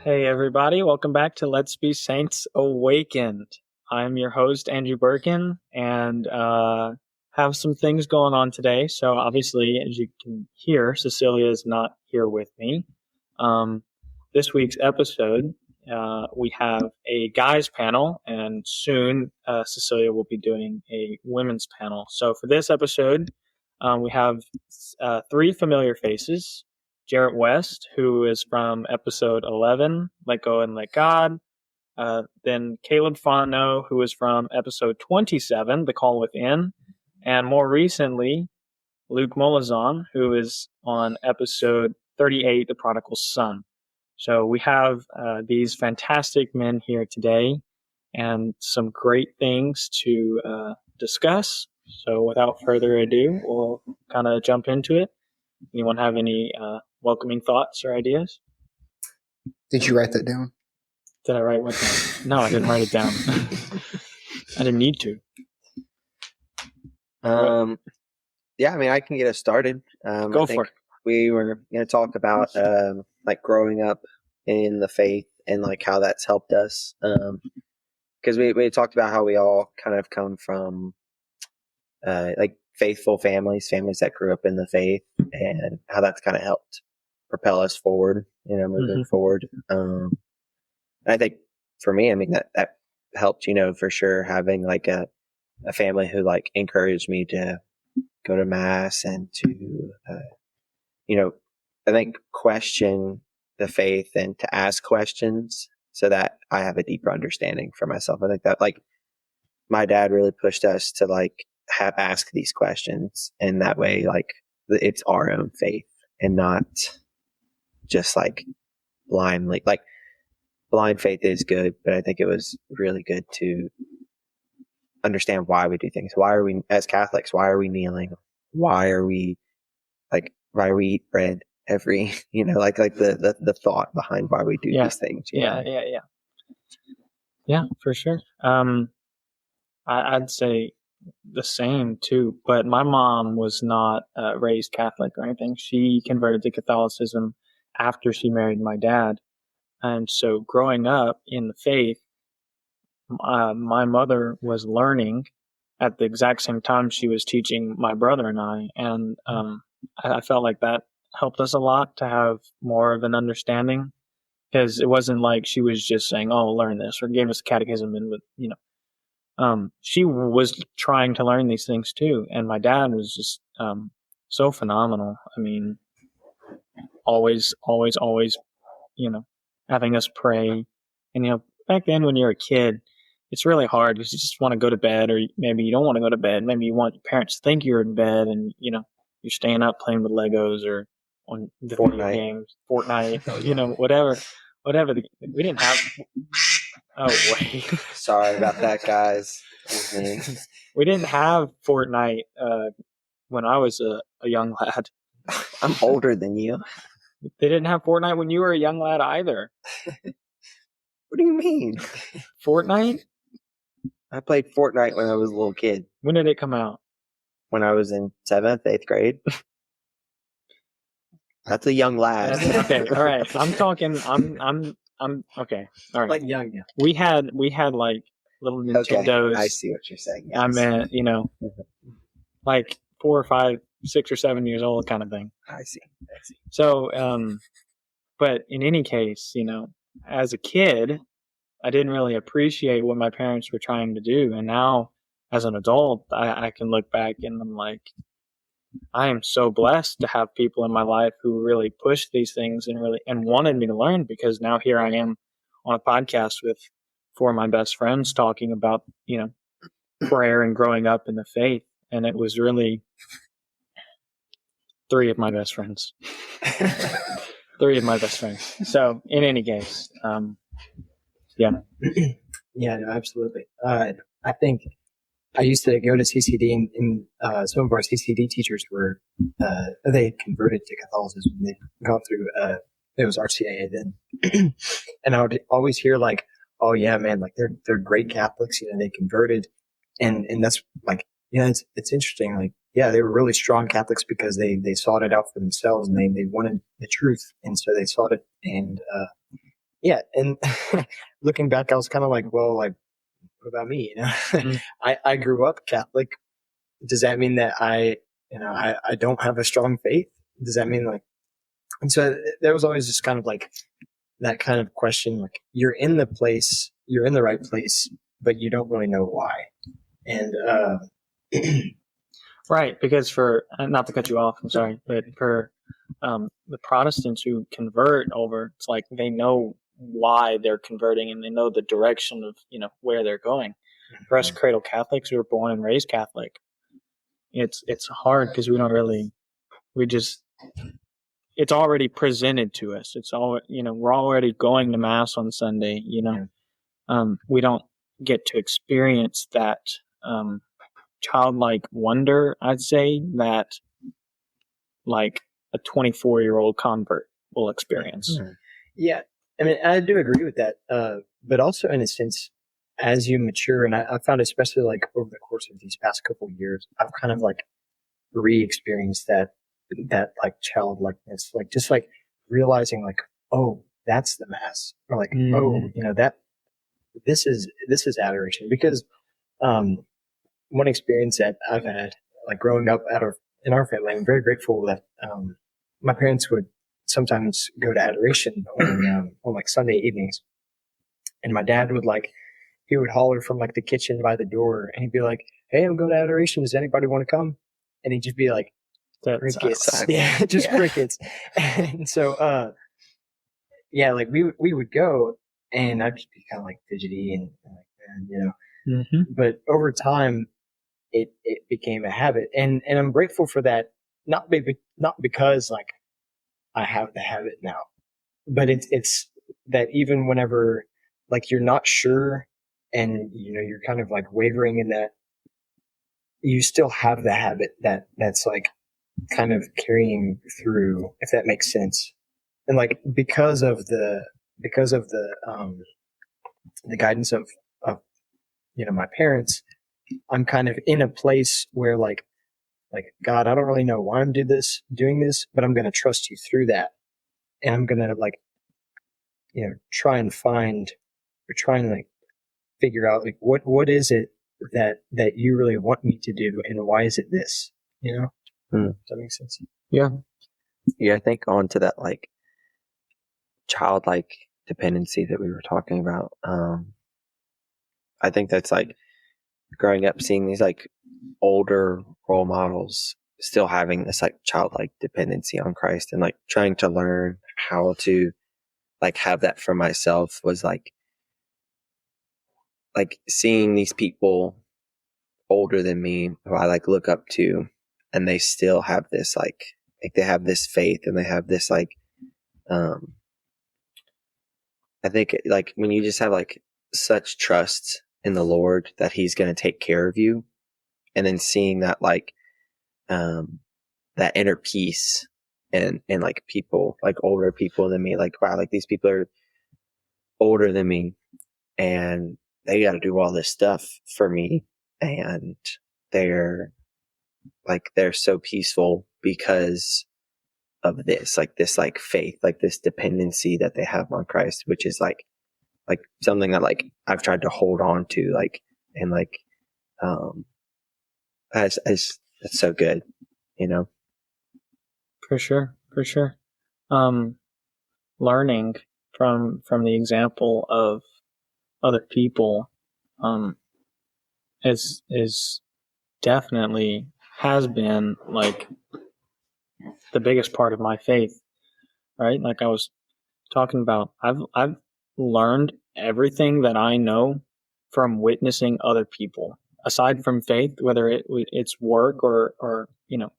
Hey everybody, welcome back to Let's Be Saints Awakened. I'm your host, Andrew Birkin, and have some things going on today. So obviously, as you can hear, Cecilia is not here with me. This week's episode, we have a guys panel, and soon Cecilia will be doing a women's panel. So for this episode, we have three familiar faces. Jarett West, who is from episode 11, Let Go and Let God. Then Caleb Fontenot, who is from episode 27, The Call Within. And more recently, Luke Monlezun, who is on episode 38, The Prodigal Son. So we have these fantastic men here today and some great things to discuss. So without further ado, we'll kind of jump into it. Anyone have any welcoming thoughts or ideas? Did you write that down? Did I write what down? No, I didn't write it down. I didn't need to. Yeah, I mean, I can get us started. Go for it. We were going to talk about like growing up in the faith and like how that's helped us. Because we talked about how we all kind of come from like faithful families that grew up in the faith, and how that's kind of helped propel us forward, moving forward. And I think for me, I mean, that helped, for sure, having like a family who like encouraged me to go to mass and to, I think question the faith and to ask questions so that I have a deeper understanding for myself. I think that like my dad really pushed us to like ask these questions, and that way like it's our own faith and not just like blindly. Like blind faith is good, but I think it was really good to understand why we do things. Why are we, as Catholics, why are we kneeling? Why are we eat bread every, like the thought behind why we do these things. Yeah, for sure. I'd say the same too, but my mom was not raised Catholic or anything. She converted to Catholicism after she married my dad. And so growing up in the faith, my mother was learning at the exact same time she was teaching my brother and I. And I felt like that helped us a lot to have more of an understanding, because it wasn't like she was just saying, oh, learn this, or gave us a catechism and she was trying to learn these things too. And my dad was just so phenomenal. I mean, always, having us pray. And, back then when you're a kid, it's really hard because you just want to go to bed, or maybe you don't want to go to bed. Maybe you want your parents to think you're in bed and, you're staying up playing with Legos or on the video games, Fortnite, whatever. We didn't have... Oh, wait. Sorry about that, guys. We didn't have Fortnite when I was a young lad. I'm older than you. They didn't have Fortnite when you were a young lad either. What do you mean? Fortnite? I played Fortnite when I was a little kid. When did it come out? When I was in 7th, 8th grade. That's a young lad. Okay, all right. I'm talking. I'm okay. All right. Like young, yeah. We had like little Nintendos. Okay, I see what you're saying. Yes. I meant, like 4 or 5, 6 or 7 years old kind of thing. I see. So, but in any case, as a kid, I didn't really appreciate what my parents were trying to do. And now as an adult, I can look back and I'm like, I am so blessed to have people in my life who really pushed these things and wanted me to learn, because now here I am on a podcast with 4 of my best friends talking about, prayer and growing up in the faith. And it was really 3 of my best friends. 3 of my best friends. So in any case, yeah. Yeah, no, absolutely. I think I used to go to CCD, and some of our CCD teachers were, they had converted to Catholicism. They'd gone through, it was RCIA then. And I would always hear like, oh yeah, man, like they're great Catholics, they converted. And that's like, it's interesting. Like, yeah, they were really strong Catholics because they sought it out for themselves, and they wanted the truth. And so they sought it. And, yeah, and looking back, I was kind of like, well, like, what about me? You know, Mm. I grew up Catholic. Does that mean that I don't have a strong faith? Does that mean like, and so there was always just kind of like that kind of question, like you're in the right place, but you don't really know why. And, Right, because for not to cut you off, I'm sorry, but for the Protestants who convert over, it's like they know why they're converting and they know the direction of where they're going. For us cradle Catholics who are born and raised Catholic, it's hard because we just it's already presented to us. It's all we're already going to mass on Sunday. We don't get to experience that childlike wonder, I'd say, that like a 24-year-old convert will experience. Yeah, I mean, I do agree with that. But also, in a sense, as you mature, and I found especially like over the course of these past couple of years, I've kind of like re-experienced that like childlikeness, like just like realizing like, oh, that's the mass, or like, oh, that this is adoration. Because one experience that I've had, like growing up in our family, I'm very grateful that my parents would sometimes go to adoration on like Sunday evenings, and my dad would he would holler from like the kitchen by the door, and he'd be like, "Hey, I'm going to adoration. Does anybody want to come?" And he'd just be like, crickets. Yeah, just crickets. And so, yeah, like we would go, and I'd just be kind of like fidgety and but over time, it became a habit, and I'm grateful for that. Not because like I have the habit now, but it's that even whenever like you're not sure, and you're kind of like wavering in that, you still have the habit that's like kind of carrying through, if that makes sense. And like because of the guidance of my parents, I'm kind of in a place where like God, I don't really know why I'm doing this, but I'm going to trust you through that, and I'm going to like try and like figure out like what is it that you really want me to do, and why is it this? Does that make sense? Yeah. I think on to that like childlike dependency that we were talking about. I think that's like growing up seeing these like older role models still having this like childlike dependency on Christ, and like trying to learn how to like have that for myself was like seeing these people older than me who I like look up to, and they still have this like they have this faith, and they have this like I think like when you just have like such trust in the Lord that He's going to take care of you, and then seeing that like that inner peace and like people like older people than me, like wow, like these people are older than me and they got to do all this stuff for me, and they're so peaceful because of this like faith, like this dependency that they have on Christ, which is like something that like I've tried to hold on to, like, and like as it's so good, For sure. Learning from the example of other people is definitely has been like the biggest part of my faith, right? Like I was talking about, I've learned everything that I know from witnessing other people. Aside from faith, whether it's work or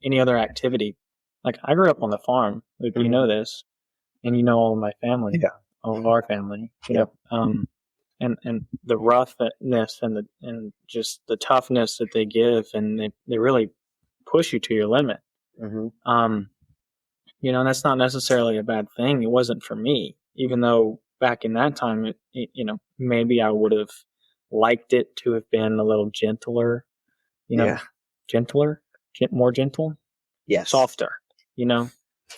any other activity. Like I grew up on the farm. Like, you know this, and you know all of my family, all of our family. And the roughness and just the toughness that they give, and they really push you to your limit. And that's not necessarily a bad thing. It wasn't for me, even though back in that time, maybe I would have liked it to have been a little gentler, more gentle, softer,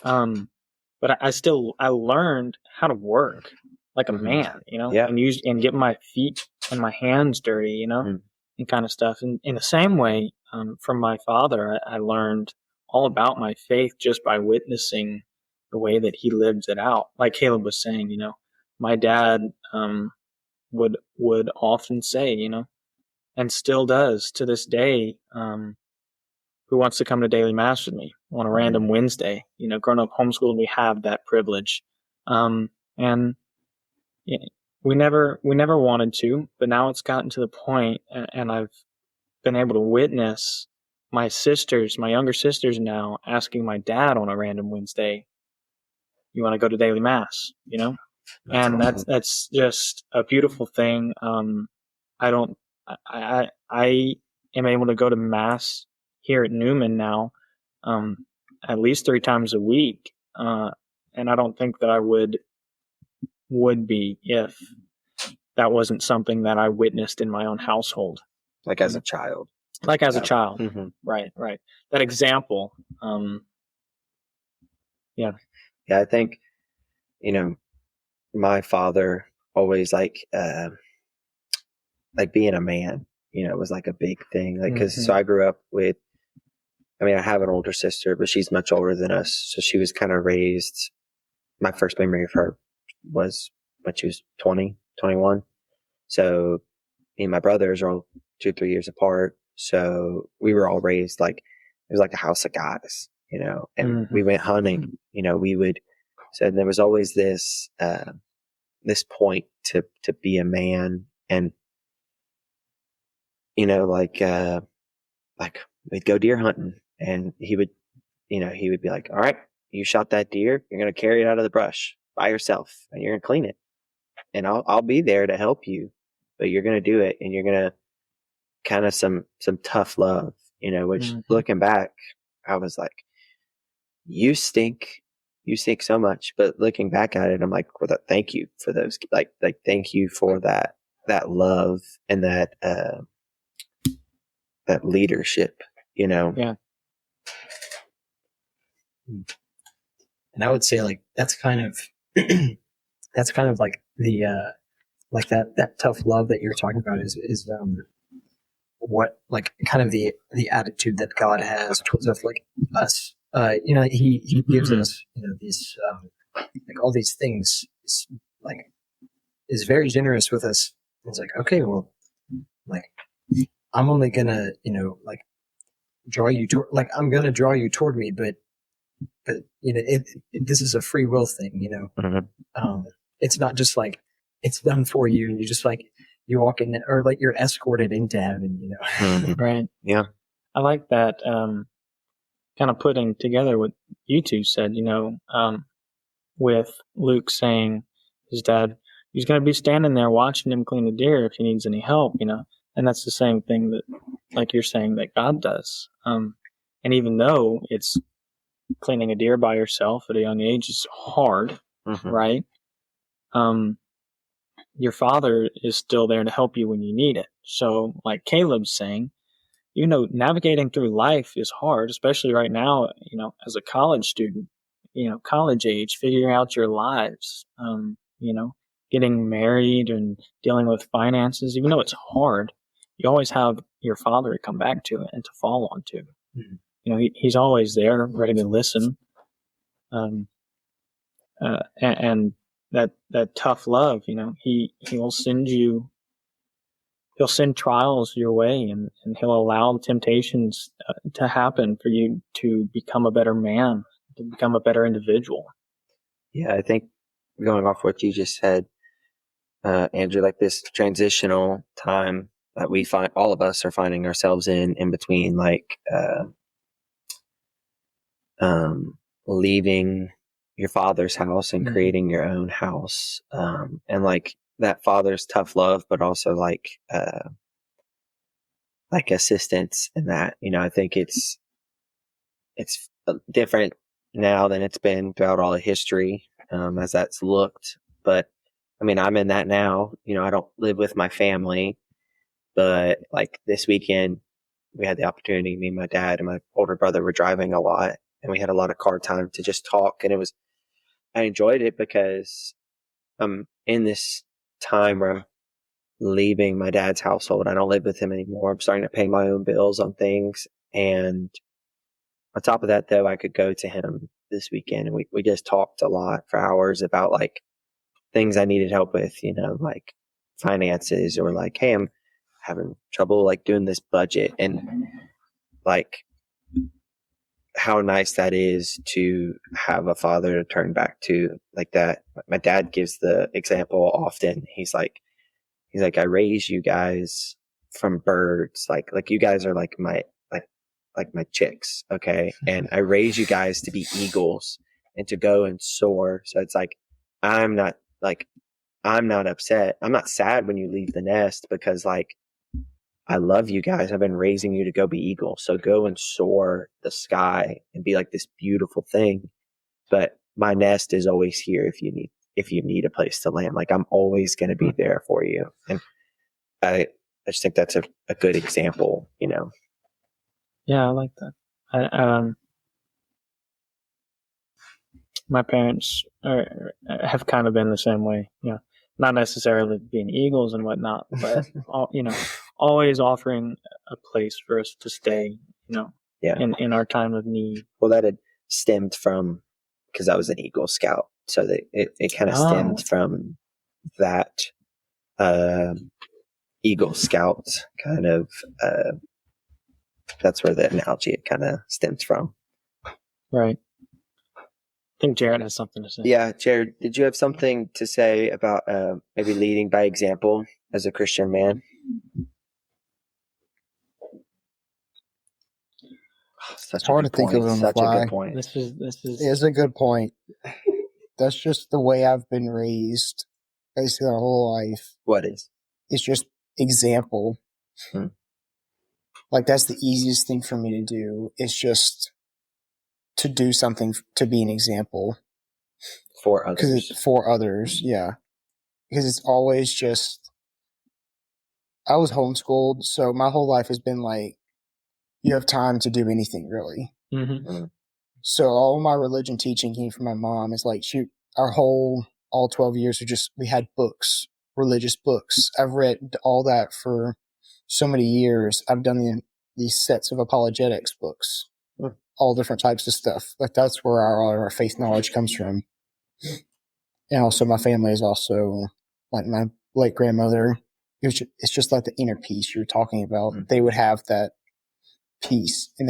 but I learned how to work like a Mhm. man, you know, Yeah. and get my feet and my hands dirty, you know, Mhm. and kind of stuff. And in the same way, from my father, I learned all about my faith just by witnessing the way that he lived it out. Like Caleb was saying, you know, my dad would often say, you know, and still does to this day, who wants to come to daily mass with me on a random Wednesday? You know, growing up homeschooled, we have that privilege, and yeah, we never wanted to, but now it's gotten to the point, and I've been able to witness my younger sisters now asking my dad on a random Wednesday, "You want to go to daily mass?" You know, and awesome. that's just a beautiful thing. I don't, I am able to go to mass here at Newman now, at least 3 times a week, and I don't think that I would be if that wasn't something that I witnessed in my own household, Like as a child. like as a Yeah. child. Mm-hmm. Right. That example. Yeah. Yeah, I think, you know, my father always like being a man, you know, was like a big thing. Like, so I grew up with, I mean, I have an older sister, but she's much older than us. So she was kind of raised, my first memory of her was when she was 20, 21. So me and my brothers are all 2, 3 years apart. So we were all raised like, it was like a house of guys, you know, and we went hunting, you know, so there was always this, this point to be a man. And, you know, like we'd go deer hunting and he would be like, all right, you shot that deer. You're going to carry it out of the brush by yourself and you're going to clean it. And I'll be there to help you, but you're going to do it. And you're going to kind of some tough love, you know, which looking back, I was like, you stink so much. But looking back at it, I'm like, well, thank you for those, like, thank you for that love and that leadership, you know? Yeah. And I would say like that's kind of like the like that tough love that you're talking about is what like kind of the attitude that God has towards us, like us. You know, he gives us, you know, these like all these things, like is very generous with us. It's like, okay, well, like I'm only gonna, you know, like draw you toward, like I'm gonna draw you toward me, but you know, this is a free will thing, you know. It's not just like it's done for you, and you just like you walk in, or like you're escorted into heaven, you know. Right. Yeah. I like that. Kind of putting together what you two said, you know, with Luke saying his dad, he's going to be standing there watching him clean the deer if he needs any help, you know, and that's the same thing that, like you're saying, that God does. And even though it's cleaning a deer by yourself at a young age is hard, right? Your father is still there to help you when you need it. So, like Caleb's saying, you know, navigating through life is hard, especially right now, you know, as a college student, you know, college age, figuring out your lives, you know, getting married and dealing with finances, even though it's hard, you always have your father to come back to and to fall on to. You know, he's always there, ready to listen. And that tough love, you know, he'll send trials your way, and he'll allow temptations to happen for you to become a better man, to become a better individual. Yeah, I think going off what you just said, Andrew, like this transitional time that we find, all of us are finding ourselves in between, like leaving your father's house and creating your own house, and like that father's tough love, but also like assistance in that. You know, I think it's different now than it's been throughout all of history, as that's looked. But I mean, I'm in that now. You know, I don't live with my family, but like this weekend, we had the opportunity. Me and my dad and my older brother were driving a lot, and we had a lot of car time to just talk. And I enjoyed it because I'm in this time where I'm leaving my dad's household. I don't live with him anymore. I'm starting to pay my own bills on things. And on top of that, though, I could go to him this weekend, and we just talked a lot for hours about like things I needed help with, like finances, or like, hey, I'm having trouble like doing this budget, and like how nice that is to have a father to turn back to like that. My dad gives the example often. He's like, I raised you guys from birds. Like you guys are like my chicks. Okay. And I raised you guys to be eagles and to go and soar. So it's like, I'm not upset. I'm not sad when you leave the nest, because like, I love you guys. I've been raising you to go be eagles. So go and soar the sky and be like this beautiful thing. But my nest is always here if you need a place to land. Like, I'm always going to be there for you. And I just think that's a good example, Yeah, I like that. My parents have kind of been the same way. Not necessarily being eagles and whatnot, but always offering a place for us to stay. Yeah. In our time of need. Well, that had stemmed from, because I was an Eagle Scout, so that it kind of stemmed from that Eagle Scout kind of. That's where the analogy kind of stems from. Right. I think Jarett has something to say. Yeah, Jared, did you have something to say about maybe leading by example as a Christian man? It's hard to think of it on the fly. A good point. This is It's a good point. That's just the way I've been raised, basically my whole life. What is? It's just example. Like, that's the easiest thing for me to do. It's just to do something to be an example for others. For others, yeah. Because it's always just. I was homeschooled, so my whole life has been like, you have time to do anything, really. Mm-hmm. So all my religion teaching came from my mom. It's like, all 12 years we had books, religious books. I've read all that for so many years. I've done these sets of apologetics books, all different types of stuff. Like, that's where all our faith knowledge comes from. And also my family is also, like, my late grandmother. It's just like the inner peace you're talking about. Mm-hmm. They would have that peace, and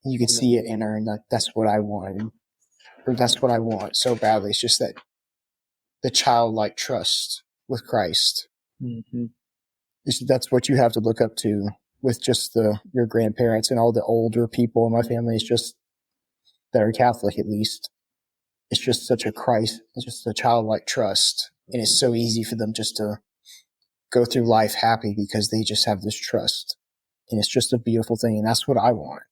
you can see it in her, and that's what I wanted, or that's what I want so badly. It's just that the childlike trust with Christ. Mm-hmm. That's what you have to look up to with just your grandparents and all the older people in my family. It's just that are Catholic, at least. It's just such it's just a childlike trust, and it's so easy for them just to go through life happy because they just have this trust. And it's just a beautiful thing, and that's what I want.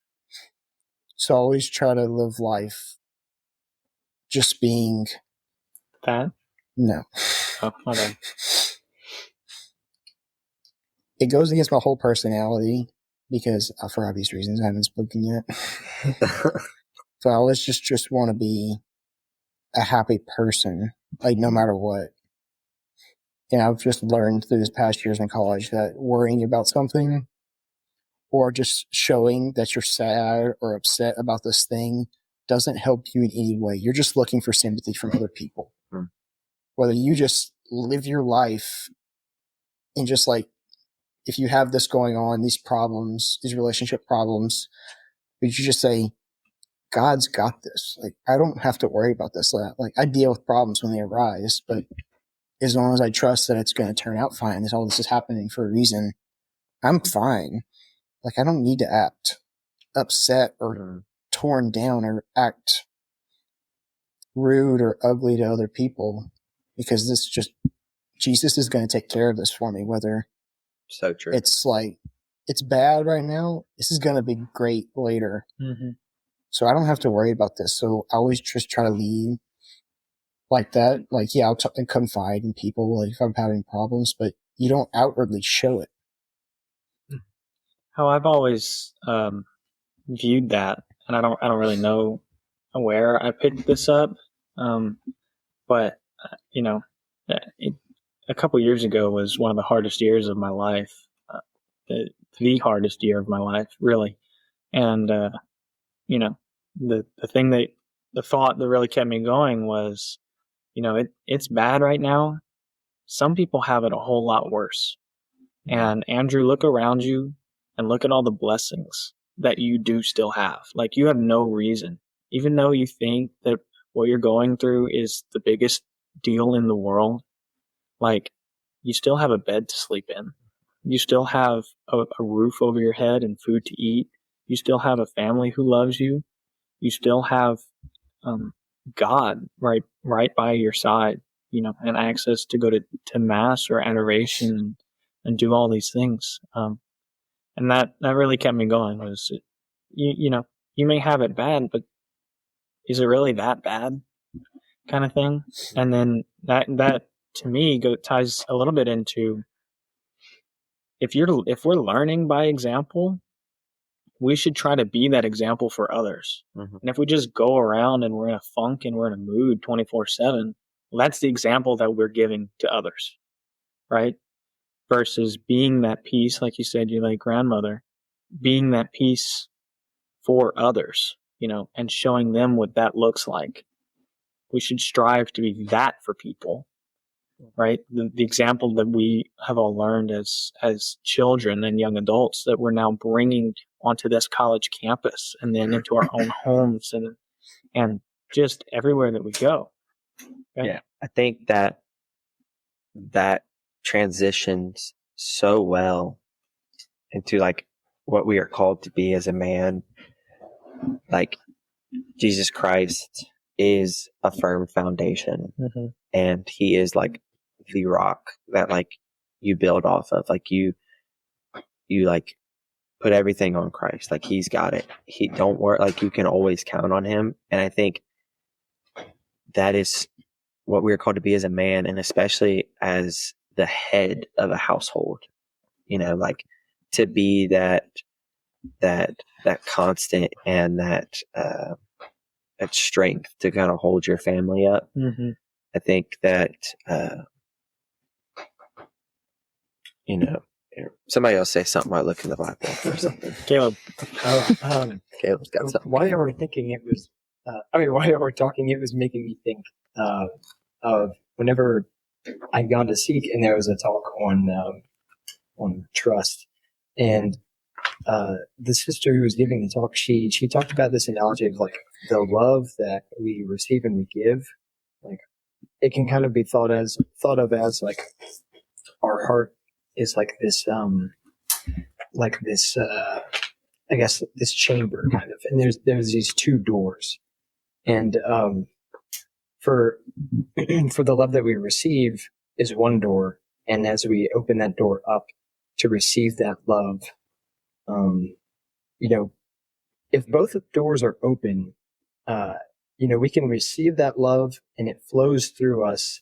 So I always try to live life just being... That? No. Oh, my bad. It goes against my whole personality because, for obvious reasons, I haven't spoken yet. So I always just want to be a happy person, like, no matter what. And I've just learned through this past years in college that worrying about something or just showing that you're sad or upset about this thing doesn't help you in any way. You're just looking for sympathy from other people. Whether you just live your life and just, like, if you have this going on, these problems, these relationship problems, but you just say, God's got this. Like, I don't have to worry about this. Like, I deal with problems when they arise, but as long as I trust that it's going to turn out fine, all this is happening for a reason, I'm fine. Like, I don't need to act upset or torn down or act rude or ugly to other people, because Jesus is going to take care of this for me, whether so true. It's like, it's bad right now. This is going to be great later. Mm-hmm. So I don't have to worry about this. So I always just try to lead like that. Like, yeah, I'll confide in people, like, if I'm having problems, but you don't outwardly show it. How I've always viewed that, and I don't really know where I picked this up, but a couple years ago was one of the hardest years of my life, the hardest year of my life, really. And you know, the thought that really kept me going was, it's bad right now. Some people have it a whole lot worse. And Andrew, look around you and look at all the blessings that you do still have. Like, you have no reason, even though you think that what you're going through is the biggest deal in the world. Like, you still have a bed to sleep in. You still have a roof over your head and food to eat. You still have a family who loves you. You still have God right by your side, and access to go to mass or adoration and do all these things. And that really kept me going. Was you may have it bad, but is it really that bad, kind of thing? And then that to me ties a little bit into, if we're learning by example, we should try to be that example for others. Mm-hmm. And if we just go around and we're in a funk and we're in a mood 24/7, well, that's the example that we're giving to others, right? Versus being that peace, like you said, your late grandmother, being that peace for others, and showing them what that looks like. We should strive to be that for people, right? The example that we have all learned as children and young adults that we're now bringing onto this college campus and then into our own homes and just everywhere that we go. Okay? Yeah, I think that transitions so well into like what we are called to be as a man. Like, Jesus Christ is a firm foundation, Mm-hmm. and he is like the rock that like you build off of. Like you like put everything on Christ. Like, he's got it. He don't worry. Like, you can always count on him. And I think that is what we're called to be as a man, and especially as the head of a household, like to be that constant and that strength to kind of hold your family up. Mm-hmm. I think that, somebody else say something while I look in the Bible or something. Caleb. Caleb's got something. While you were thinking, it was, while you were talking, it was making me think of whenever I'd gone to Seek, and there was a talk on trust, and the sister who was giving the talk, she talked about this analogy of like the love that we receive and we give. Like, it can kind of be thought of as like our heart is like this I guess this chamber kind of, and there's these two doors, and for the love that we receive is one door, and as we open that door up to receive that love, if both doors are open, we can receive that love and it flows through us,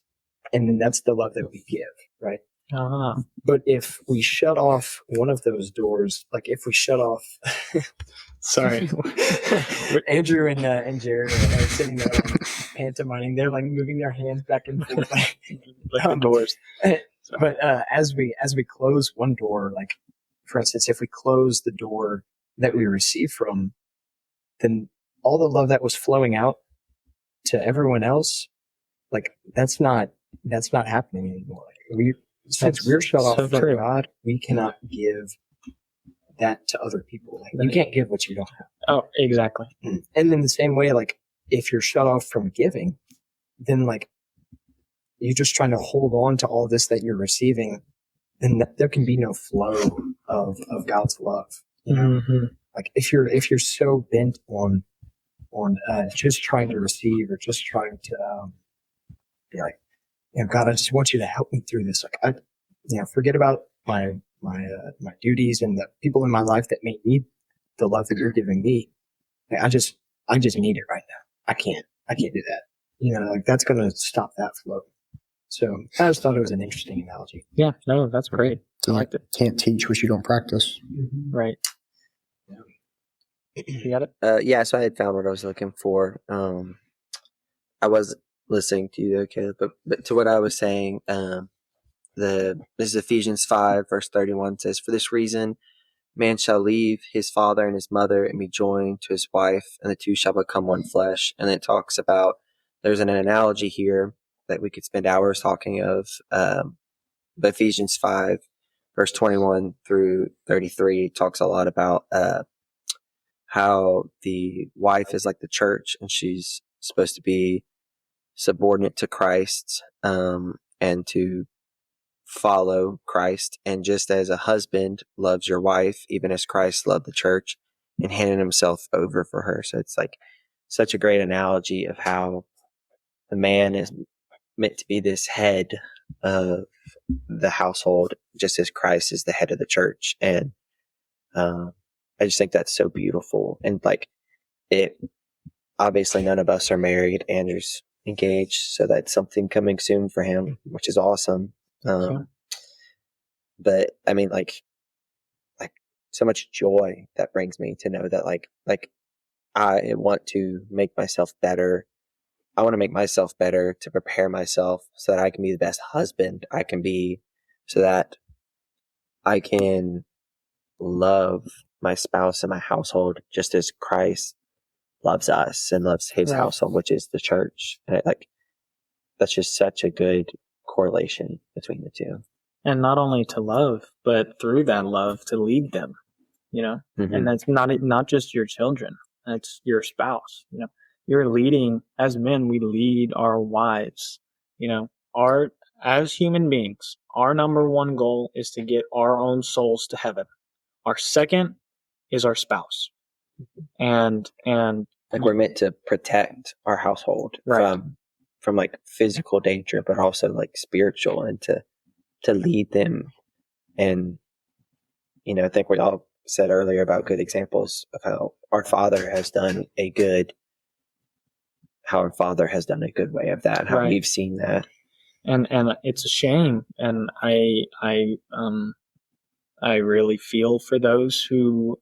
and then that's the love that we give, right? Uh-huh. But if we shut off one of those doors, like if we shut off, sorry, Andrew and Jarett are sitting there like, pantomiming, they're like moving their hands back and forth, like the doors. But as we close one door, like for instance, if we close the door that we receive from, then all the love that was flowing out to everyone else, like that's not happening anymore. Like, since we're shut off from God, we cannot give that to other people. Like, you can't give what you don't have. Oh, exactly. And in the same way, like if you're shut off from giving, then like you're just trying to hold on to all this that you're receiving, then there can be no flow of God's love. Mm-hmm. Like if you're so bent on just trying to receive or just trying to be like, God, I just want you to help me through this. Like forget about my duties and the people in my life that may need the love that you're giving me. Like, I just need it right now. I can't do that. Like that's going to stop that flow. So I just thought it was an interesting analogy. Yeah, no, that's great. I liked it. Can't teach what you don't practice. Right. You got it? Yeah, so I had found what I was looking for. I was listening to you, though, Caleb, but to what I was saying, this is Ephesians 5, verse 31 says, "For this reason, man shall leave his father and his mother and be joined to his wife, and the two shall become one flesh." And it talks about, there's an analogy here that we could spend hours talking of. But Ephesians 5, verse 21 through 33 talks a lot about how the wife is like the church, and she's supposed to be subordinate to Christ, and to follow Christ. And just as a husband loves your wife, even as Christ loved the church and handed himself over for her. So it's like such a great analogy of how the man is meant to be this head of the household, just as Christ is the head of the church. And I just think that's so beautiful. And like, it obviously none of us are married. Andrew's engaged, so that's something coming soon for him, which is awesome. But I mean, like so much joy that brings me to know that like I want to make myself better. I want to make myself better to prepare myself so that I can be the best husband I can be, so that I can love my spouse and my household just as Christ loves us and loves his household, which is the church. And that's just such a good correlation between the two. And not only to love, but through that love to lead them, Mm-hmm. And that's not just your children, that's your spouse, You're leading, as men, we lead our wives, as human beings, our number one goal is to get our own souls to heaven. Our second is our spouse. And like, we're meant to protect our household from like physical danger, but also like spiritual, and to lead them. And, I think we all said earlier about good examples of how our Father has done a good way of that, how we've seen that. And it's a shame. And I really feel for those who,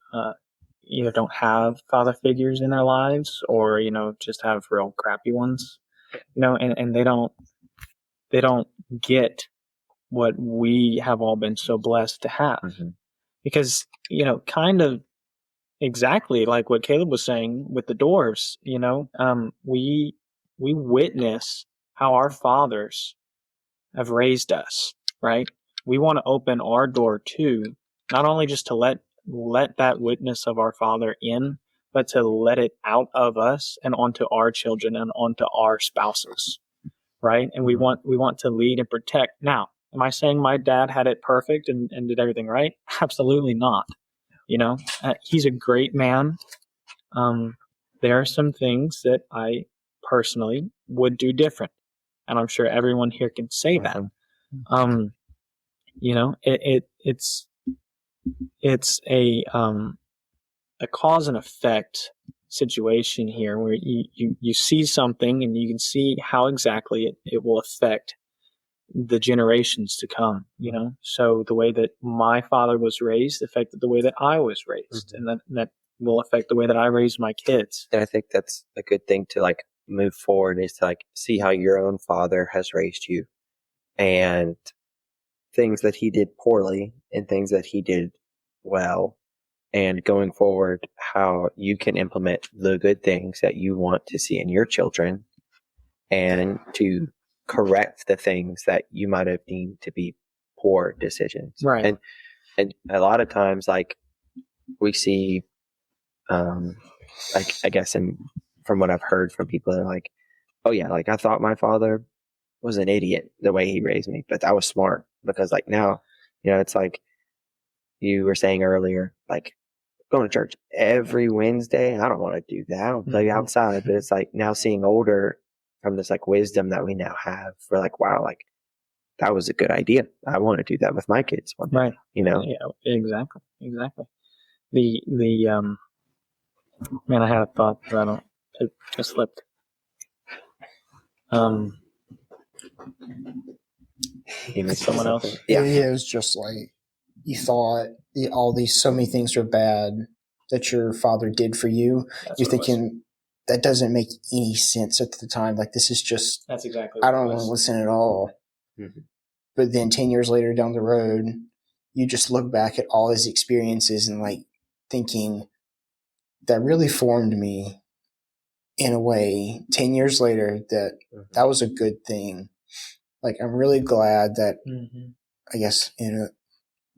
either don't have father figures in their lives, or, just have real crappy ones, and they don't get what we have all been so blessed to have. Mm-hmm. Because, kind of exactly like what Caleb was saying with the dwarves, we witness how our fathers have raised us, right? We want to open our door too, not only just to let that witness of our Father in, but to let it out of us and onto our children and onto our spouses, right? And we want to lead and protect. Now, am I saying my dad had it perfect and did everything right? Absolutely not. He's a great man. There are some things that I personally would do different, and I'm sure everyone here can say that. It's a cause and effect situation here, where you see something and you can see how exactly it will affect the generations to come, So the way that my father was raised affected the way that I was raised, and that will affect the way that I raise my kids. And I think that's a good thing to like move forward, is to like see how your own father has raised you, and things that he did poorly and things that he did well, and going forward, how you can implement the good things that you want to see in your children, and to correct the things that you might have deemed to be poor decisions. Right. And a lot of times, like, we see, like, I guess, from what I've heard from people, they're like, oh yeah, like, I thought my father was an idiot the way he raised me, but that was smart, because like now, it's like you were saying earlier, like, going to church every Wednesday, I don't want to do that. I'll play outside. But it's like, now seeing older, from this like wisdom that we now have, we're like, wow, like, that was a good idea. I want to do that with my kids one day, right? Yeah, exactly. The man, I had a thought, but it just slipped. Someone else. Yeah, it was just like, you thought so many things are bad that your father did for you. You're thinking, that doesn't make any sense at the time. Like, this is just, that's exactly I don't want to listen at all. Mm-hmm. But then 10 years later down the road, you just look back at all his experiences and like thinking that really formed me in a way 10 years later that was a good thing. Like, I'm really glad that, I guess,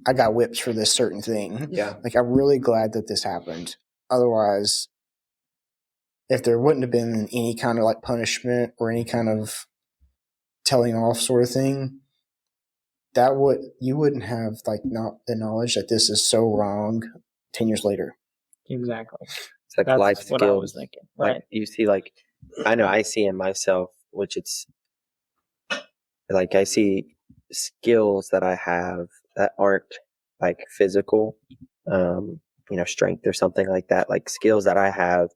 I got whipped for this certain thing. Yeah. Like, I'm really glad that this happened. Otherwise, if there wouldn't have been any kind of like punishment or any kind of telling off sort of thing, you wouldn't have like not the knowledge that this is so wrong 10 years later. Exactly. It's like That's life what skills. I was thinking. Right. Like you see, like I know I see in myself, which it's like I see skills that I have that aren't like physical, strength or something like that. Like skills that I have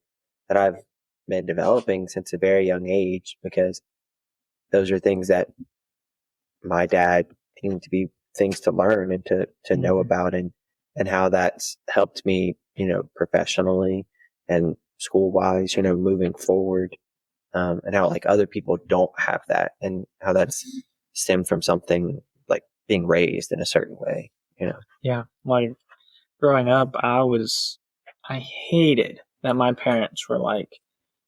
that I've been developing since a very young age, because those are things that my dad seemed to be things to learn and to know about, and how that's helped me, professionally and school wise, moving forward. And how like other people don't have that, and how that's stemmed from something like being raised in a certain way, Yeah. Like growing up, I hated that my parents were like,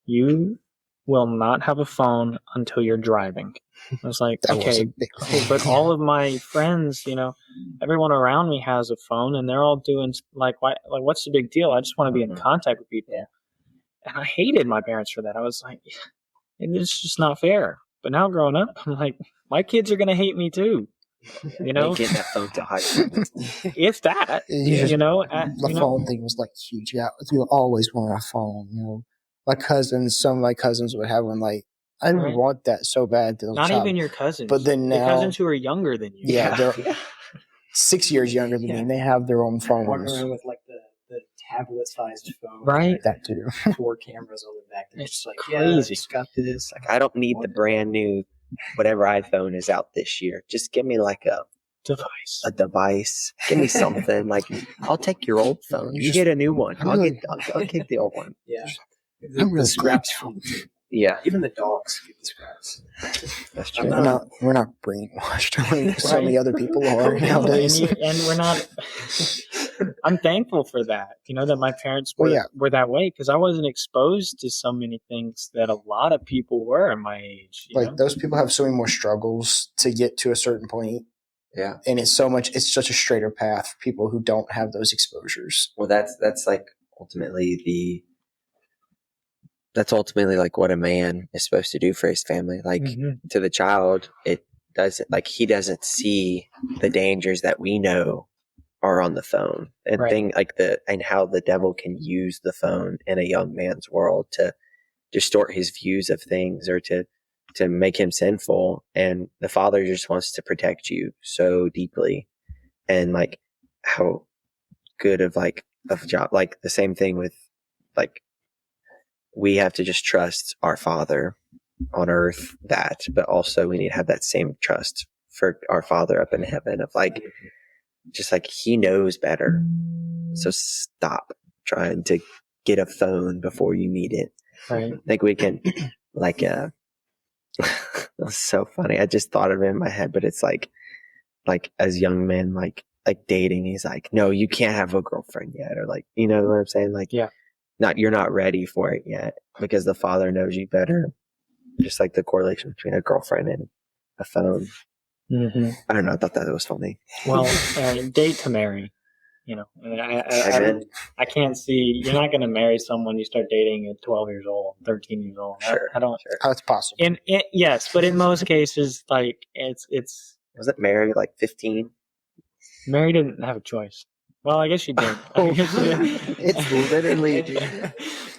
you will not have a phone until you're driving. I was like, okay, but all of my friends, everyone around me has a phone, and they're all doing what's the big deal? I just want to be in contact with people. And I hated my parents for that. I was like, it's just not fair. But now growing up, I'm like, my kids are going to hate me too. They get that phone to high school. If that, the phone thing was like huge. Yeah, you always want a phone. Some of my cousins would have one. Like, I didn't want that so bad. Not even your cousins, but then now, the cousins who are younger than you. Yeah, they're 6 years younger than me, and they have their own phones. Walking around with like the tablet-sized phone, right? That too. 4 cameras on the back. It's like crazy. Yeah, I just got this. Like, I don't need the brand new whatever iPhone is out this year. Just give me like a device. Give me something. Like, I'll take your old phone. You get a new one. I'll get the old one. Yeah. I'm really scraps from Yeah. Even the dogs get the scraps. That's true. We're not brainwashed like so many other people are nowadays. And we're not. I'm thankful for that. That my parents were that way, because I wasn't exposed to so many things that a lot of people were in my age. Those people have so many more struggles to get to a certain point. Yeah. And it's such a straighter path for people who don't have those exposures. Well, that's like ultimately like what a man is supposed to do for his family. Like to the child, it doesn't, like, he doesn't see the dangers that we know are on the phone, and and how the devil can use the phone in a young man's world to distort his views of things, or to make him sinful. And the father just wants to protect you so deeply. And like how good of a job, like the same thing with like, we have to just trust our Father on earth, but also we need to have that same trust for our Father up in heaven, of like, just like, he knows better. So stop trying to get a phone before you need it. Right. Like, we can, like, that's so funny. I just thought of it in my head, but it's like as young men, like dating, he's like, no, you can't have a girlfriend yet. Or like, you know what I'm saying? Like, yeah. You're not ready for it yet, because the Father knows you better. Just like the correlation between a girlfriend and a phone. Mm-hmm. I don't know. I thought that was funny. Well, date to marry. I can't see, you're not going to marry someone you start dating at 12 years old, 13 years old. Sure. I don't. Sure. Oh, it's possible. Yes, but in most cases, like, it's. Was it married like 15? Mary didn't have a choice. Well, I guess she did. It's literally.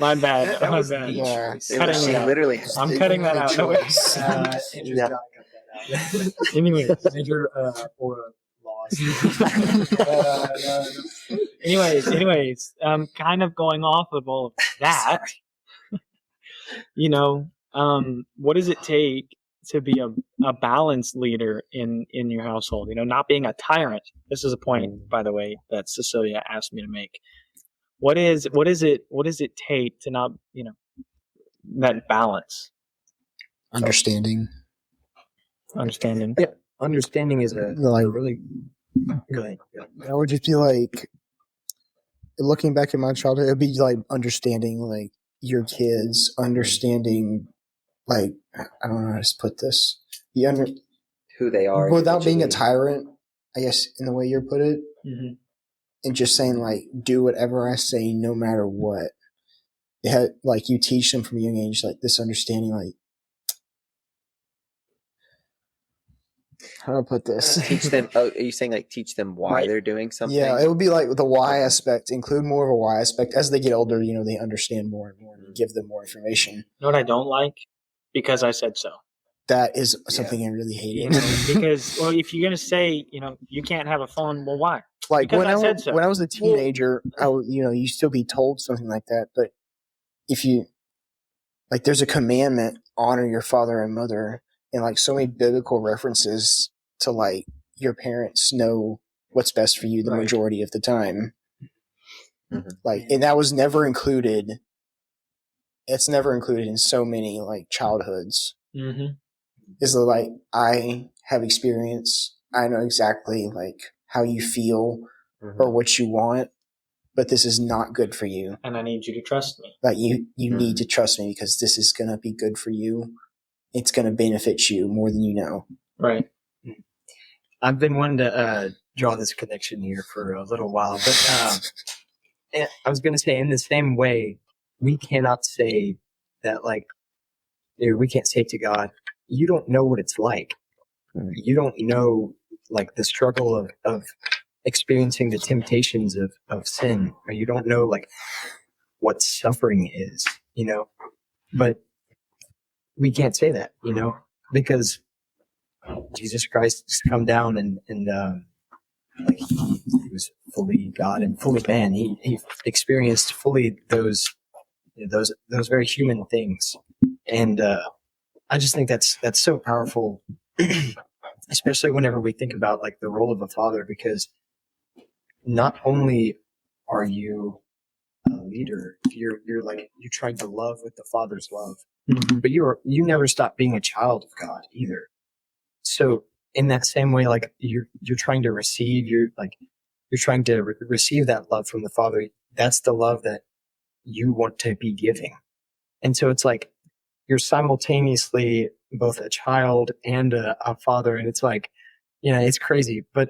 My bad. That was bad. Yeah. Cutting it out. Literally. I'm cutting that out. No, Yeah. Anyways. Major or loss. Anyways, kind of going off of all of that, what does it take to be a balanced leader in your household? Not being a tyrant. This is a point, by the way, that Cecilia asked me to make. What does it take to not, that balance? Understanding. Yeah. understanding is Like- a really go ahead. I would just be like, looking back at my childhood, it'd be like understanding like your kids, understanding like, I don't know how to put this. Who they are. Without being a individually. tyrant, I guess in the way you put it, Mm-hmm. and just saying like, do whatever I say, no matter what. It had, like, you teach them from a young age, like this understanding, like, how do I put this? Teach them. Oh, are you saying like teach them why Right. they're doing something? Yeah, it would be like the why aspect, include more of a why aspect. As they get older, they understand more and more, and give them more information. You know what I don't like? Because I said so. That is something I really hate. You know, because well, if you're gonna say, you can't have a phone, well, why? Like Because when I I, said so. when I was a teenager, you still be told something like that. But if you, like, there's a commandment, honor your father and mother, and like so many biblical references to like your parents know what's best for you the Right. majority of the time. Mhm. Like, and that was never included. It's never included in so many like childhoods. Mm-hmm. Is like, I have experience. I know exactly like how you feel Mhm. or what you want, but this is not good for you. And I need you to trust me. Like you need to trust me because this is going to be good for you. It's going to benefit you more than you know. Right. I've been wanting to draw this connection here for a little while, but I was going to say, in the same way, we cannot say that, like, we can't say to God, you don't know what it's like. You don't know, like, the struggle of experiencing the temptations of sin, or you don't know, like, what suffering is, but we can't say that, because Jesus Christ has come down and like he was fully God and fully man. He experienced fully those very human things, and I just think that's so powerful, especially whenever we think about like the role of a father, because not only are you a leader, you're trying to love with the Father's love, Mm-hmm. but you never stop being a child of God either. So in that same way, like you're trying to receive, you're trying to receive that love from the Father. That's the love that you want to be giving. And so it's like you're simultaneously both a child and a father. And it's like, it's crazy. But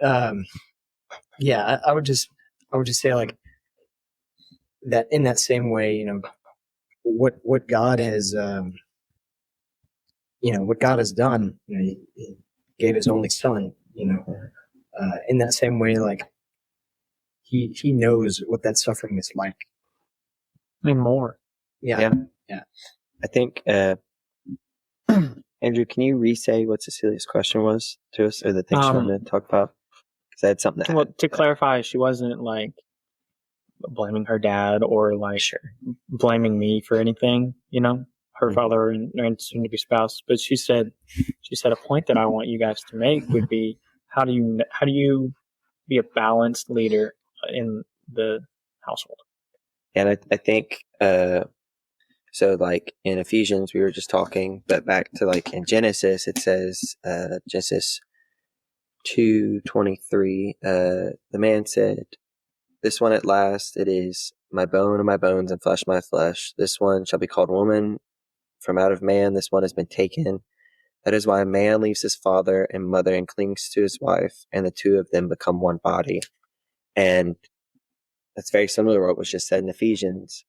yeah, I would just say like that in that same way, what God has, what God has done, he gave his only son, in that same way, like he knows what that suffering is like. I mean, more. Yeah. I think, Andrew, can you re-say what Cecilia's question was to us, or the thing she wanted to talk about? Because I had something to Well, add. to clarify, she wasn't like blaming her dad or like blaming me for anything, her father and soon to be spouse. But she said a point that I want you guys to make would be, how do you be a balanced leader in the household? And I think, so like in Ephesians, we were just talking, but back to like in Genesis, it says, Genesis 2:23, the man said, "This one at last, it is my bone of my bones and flesh of my flesh. This one shall be called woman. From out of man, this one has been taken. That is why a man leaves his father and mother and clings to his wife, and the two of them become one body." And that's very similar to what was just said in Ephesians.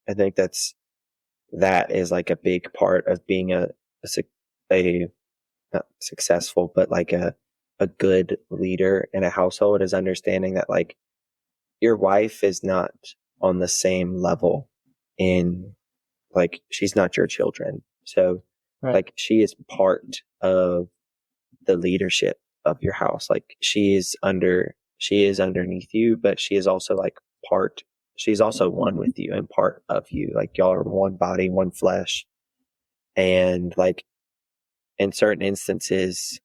I think that is like a big part of being a not successful, but like a good leader in a household, is understanding that like your wife is not on the same level in, like, she's not your children. So Right. like she is part of the leadership of your house. Like she is underneath you, but she is also like she's also one with you and part of you. Like y'all are one body, one flesh. And like in certain instances,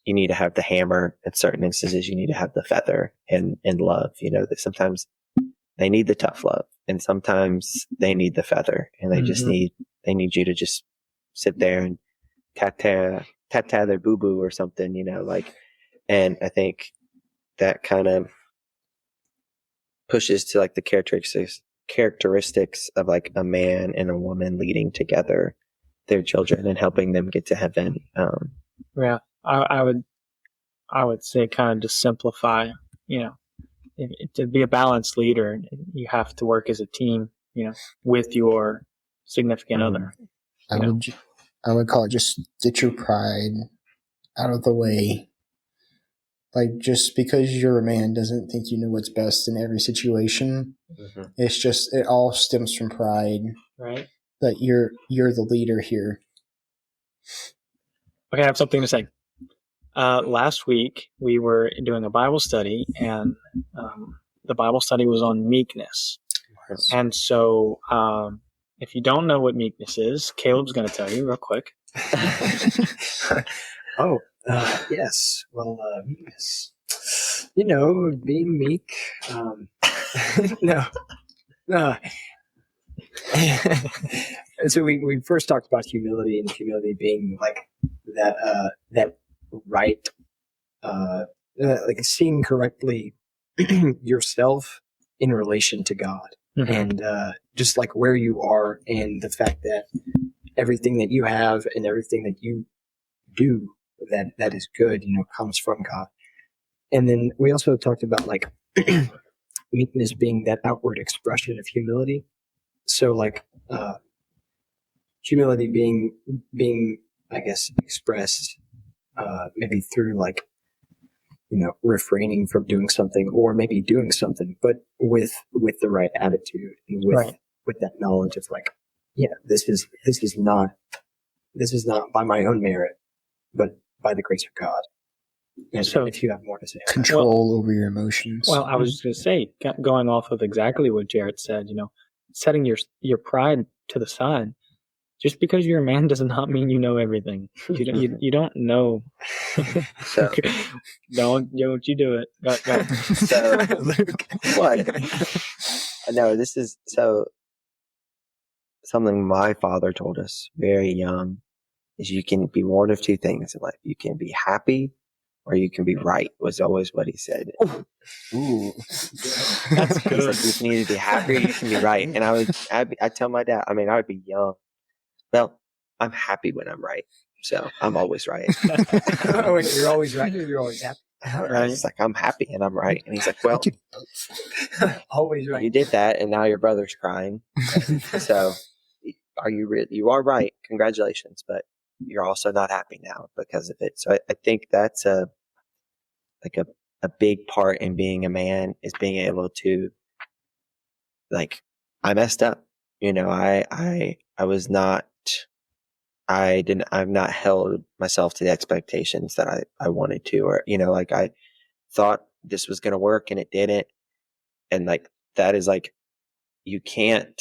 you need to have the hammer. In certain instances, you need to have the feather and love. That sometimes they need the tough love, and sometimes they need the feather, and they just need you to just sit there and take care tat their boo boo or something, like, and I think that kind of pushes to like the characteristics of like a man and a woman leading together their children and helping them get to heaven. Yeah, I would say kind of to simplify, to be a balanced leader, you have to work as a team, with your significant other. I would call it just get your pride out of the way. Like, just because you're a man doesn't think you know what's best in every situation. Mm-hmm. It's just, it all stems from pride. Right. That you're the leader here. Okay, I have something to say. Last week, we were doing a Bible study, and the Bible study was on meekness. Yes. And so, if you don't know what meekness is, Caleb's going to tell you real quick. Yes. Well, meekness. Being meek. No. So we first talked about humility, and humility being like that right, like seeing correctly yourself in relation to God, Mm-hmm. and just like where you are, and the fact that everything that you have and everything that you do that is good, comes from God. And then we also talked about like meekness being that outward expression of humility. So like humility being I guess expressed maybe through like refraining from doing something, or maybe doing something, but with the right attitude, and with that knowledge of like, this is not by my own merit, but by the grace of God. And so, if you have more to say, control over your emotions. Well, I was just going to say, going off of exactly what Jarett said, setting your pride to the side. Just because you're a man does not mean you know everything. You don't know. So, don't you do it? Go. So, what? No, this is something my father told us very young. Is you can be one of two things in life. You can be happy, or you can be right. Was always what he said. Ooh, that's good. Like, you can either be happy or you can be right. And I tell my dad, I would be young. Well, I'm happy when I'm right, so I'm always right. Oh, you're always right. You're always happy. Right? It's like, I'm happy and I'm right. And he's like, well, always right. You did that, and now your brother's crying. So, you are right. Congratulations, but you're also not happy now because of it. So I think that's a big part in being a man, is being able to, like, I messed up. I've not held myself to the expectations that I wanted to, or, like, I thought this was going to work and it didn't. And like, that is like, you can't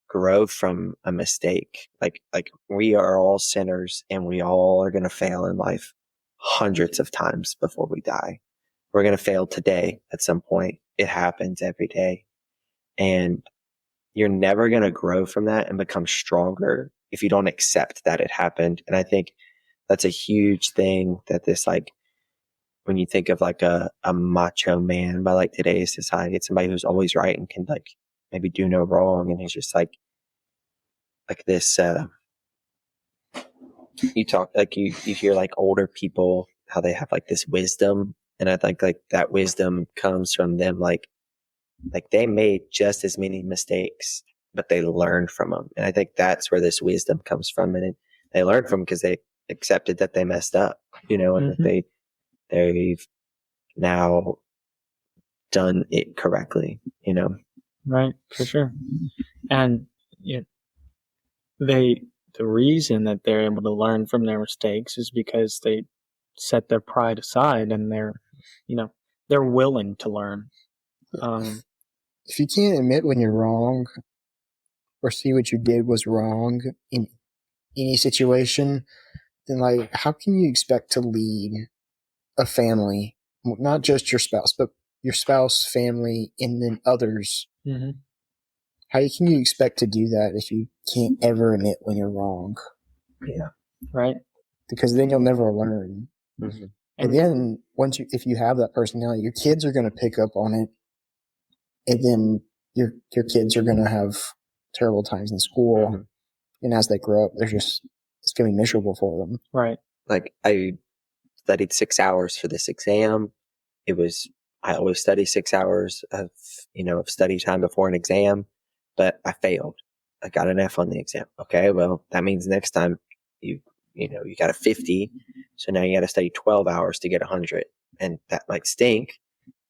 grow from a mistake. Like we are all sinners, and we all are going to fail in life hundreds of times before we die. We're going to fail today at some point. It happens every day. And you're never going to grow from that and become stronger if you don't accept that it happened. And I think that's a huge thing, that this, like, when you think of like a macho man by like today's society, it's somebody who's always right and can like maybe do no wrong. And he's just like this, you talk, like you hear like older people, how they have like this wisdom. And I think like that wisdom comes from them, like they made just as many mistakes, but they learned from them. And I think that's where this wisdom comes from. And they learned from, because they accepted that they messed up, and Mm-hmm. that they've now done it correctly, Right, for sure. And the reason that they're able to learn from their mistakes is because they set their pride aside, and they're willing to learn. If you can't admit when you're wrong, or see what you did was wrong in any situation, then like, how can you expect to lead a family? Not just your spouse, but your spouse, family, and then others. Mm-hmm. How can you expect to do that if you can't ever admit when you're wrong? Yeah. Right. because then you'll never learn. Mm-hmm. And then if you have that personality, your kids are going to pick up on it, and then your kids are going to have terrible times in school. Mm-hmm. And as they grow up, it's going to be miserable for them. Right. Like I studied 6 hours for this exam. I always study 6 hours of study time before an exam, but I failed. I got an F on the exam. Okay, well, that means next time you got a 50. So now you got to study 12 hours to get 100. And that might stink.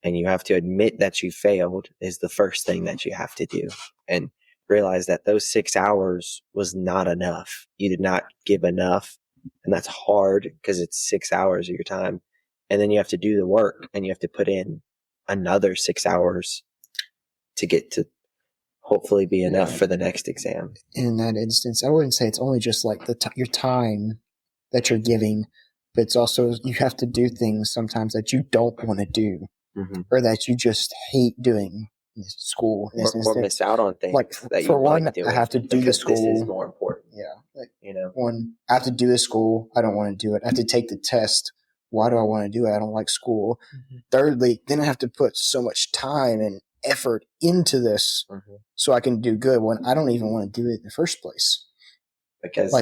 And you have to admit that you failed is the first thing that you have to do. And realize that those 6 hours was not enough. You did not give enough. And that's hard because it's 6 hours of your time. And then you have to do the work and you have to put in another 6 hours to get to hopefully be enough for the next exam. In that instance, I wouldn't say it's only just like your time that you're giving, but it's also you have to do things sometimes that you don't want to do, mm-hmm. or that you just hate doing in school. Or miss out on things. Like that for one, like I have to do the school. This is more important. Yeah, one, I have to do the school. I don't want to do it. I have to take the test. Why do I want to do it? I don't like school. Mm-hmm. Thirdly, then I have to put so much time and effort into this, mm-hmm. so I can do good when I don't even want to do it in the first place. Because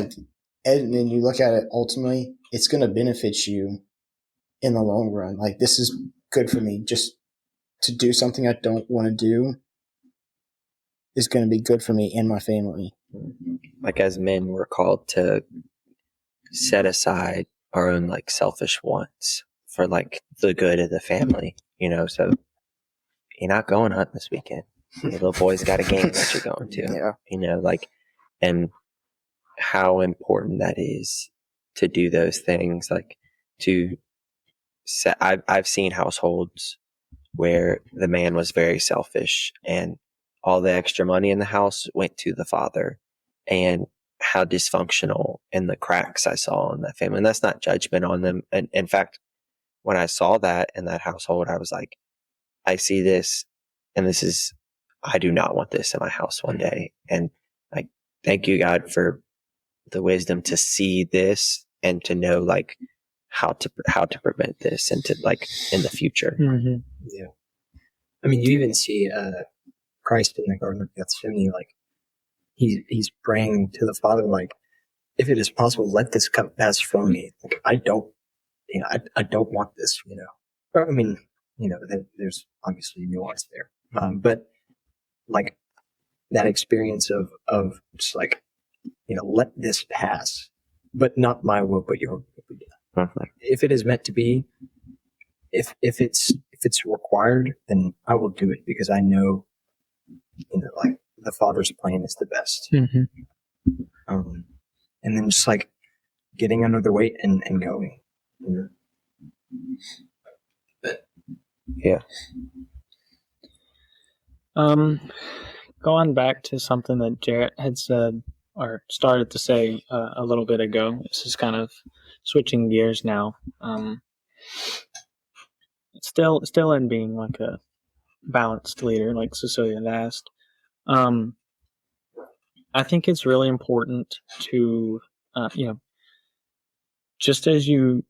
and then you look at it, ultimately, it's going to benefit you in the long run. Like, this is good for me. Just to do something I don't want to do is going to be good for me and my family. Like, as men, we're called to set aside our own selfish wants for the good of the family, so you're not going hunting this weekend. Your little boy's got a game that you're going to, yeah. And how important that is to do those things, to set. I've seen households where the man was very selfish and all the extra money in the house went to the father, and how dysfunctional and the cracks I saw in that family. And that's not judgment on them. And in fact, when I saw that in that household, I was like, I see this, and I do not want this in my house one day. And I thank you, God, for the wisdom to see this and to know how to prevent this and to in the future. Mm-hmm. Yeah. I mean, you even see Christ in the Garden of Gethsemane, he's praying to the Father, if it is possible, let this cup pass from me. I don't want this, I mean, there's obviously nuance there. But that experience of just let this pass, but not my will, but your will be done. Mm-hmm. If it is meant to be, if it's required, then I will do it because I know, the Father's plan is the best. Mm-hmm. And then just getting under the weight and going. But, yeah. Going back to something that Jarett had said or started to say a little bit ago. This is kind of switching gears now. Still in being a balanced leader, like Cecilia had asked. I think it's really important to, just as you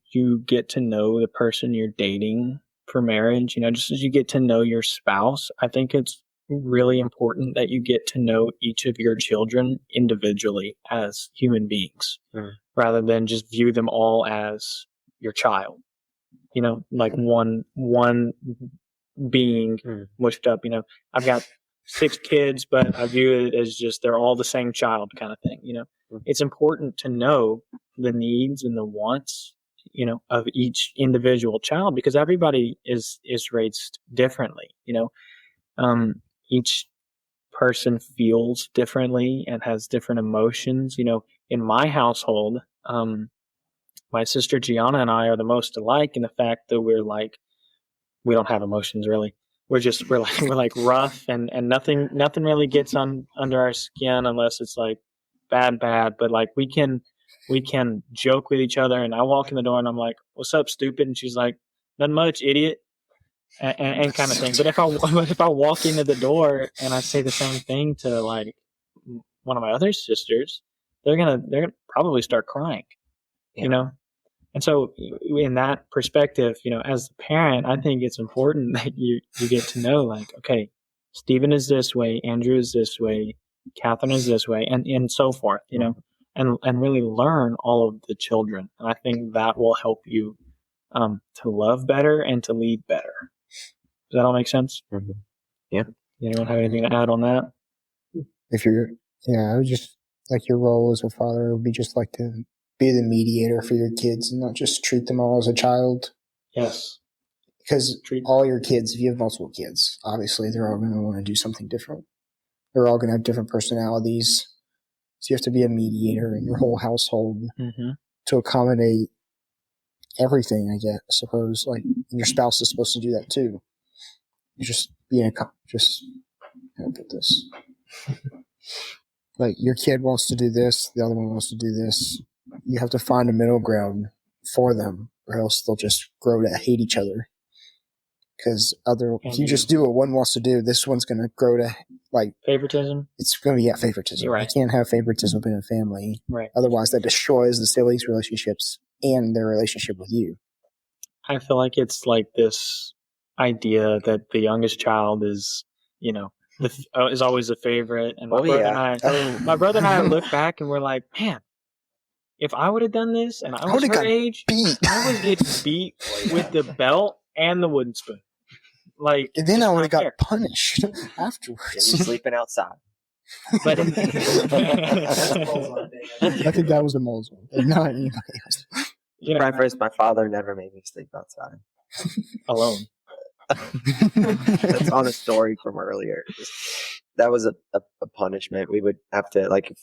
get to know the person you're dating for marriage, just as you get to know your spouse, I think it's really important that you get to know each of your children individually as human beings, rather than just view them all as your child. One being mushed up. I've got 6 kids, but I view it as just they're all the same child kind of thing. It's important to know the needs and the wants, of each individual child, because everybody is raised differently. Each person feels differently and has different emotions. In my household, my sister Gianna and I are the most alike in the fact that we're we don't have emotions really. We're rough and nothing really gets under our skin unless it's bad. But we can joke with each other, and I walk in the door and I'm like, "What's up, stupid?" And she's like, "Nothing much, idiot," and kind of thing. But if I walk into the door and I say the same thing to one of my other sisters, they're gonna probably start crying. you know? And so in that perspective, as the parent, I think it's important that you get to know, like, okay, Stephen is this way, Andrew is this way, Catherine is this way, and so forth, and really learn all of the children. And I think that will help you to love better and to lead better. Does that all make sense? Mm-hmm. Yeah. Anyone have anything to add on that? I would just like your role as a father would be just like to be the mediator for your kids and not just treat them all as a child. Yes. Because all your kids, if you have multiple kids, obviously they're all going to want to do something different. They're all going to have different personalities. So you have to be a mediator in your whole household to accommodate everything, I suppose. Like, your spouse is supposed to do that too. You just being how to put this. Like, your kid wants to do this, the other one wants to do this. You have to find a middle ground for them, or else they'll just grow to hate each other. Because if you just do what one wants to do, this one's going to grow to, like... favoritism? It's going to be, favoritism. Right. You can't have favoritism in a family. Right. Otherwise, that destroys the siblings' relationships and their relationship with you. I feel like it's like this idea that the youngest child is, is always a favorite. And my brother and I look back and we're like, man, if I would have done this and I was her age, I was getting beat with the belt and the wooden spoon. Like, and then I would have got punished afterwards. You're sleeping outside. But I think that was a Monlezun, not anybody else. First, my father never made me sleep outside alone. That's on a story from earlier. That was a punishment. We would have to, like, if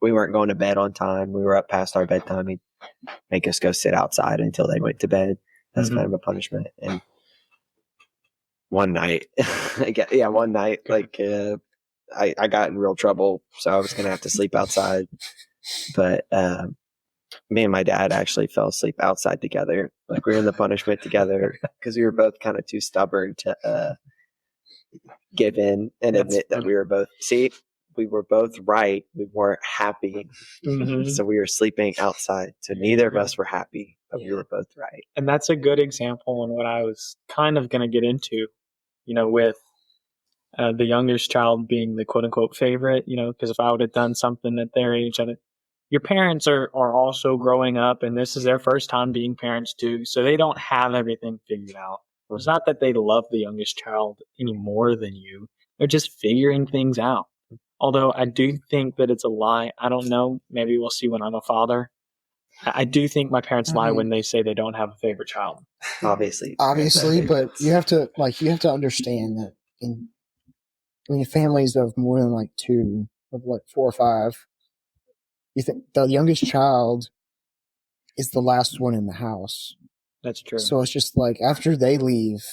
we weren't going to bed on time, we were up past our bedtime, he'd make us go sit outside until they went to bed. That's kind of a punishment. And one night, I got in real trouble, so I was going to have to sleep outside. But me and my dad actually fell asleep outside together. Like, we were in the punishment together because we were both kind of too stubborn to give in and admit that we were both right. We weren't happy. So we were sleeping outside. So neither of us were happy, but we were both right. And that's a good example on what I was kind of going to get into, with the youngest child being the quote unquote favorite, because if I would have done something at their age, your parents are also growing up and this is their first time being parents too. So they don't have everything figured out. It's not that they love the youngest child any more than you. They're just figuring things out. Although I do think that it's a lie. I don't know. Maybe we'll see when I'm a father. I do think my parents lie when they say they don't have a favorite child. Obviously, but you have to understand that in families of more than like two, of like 4 or 5, you think the youngest child is the last one in the house. That's true. So it's just like after they leave,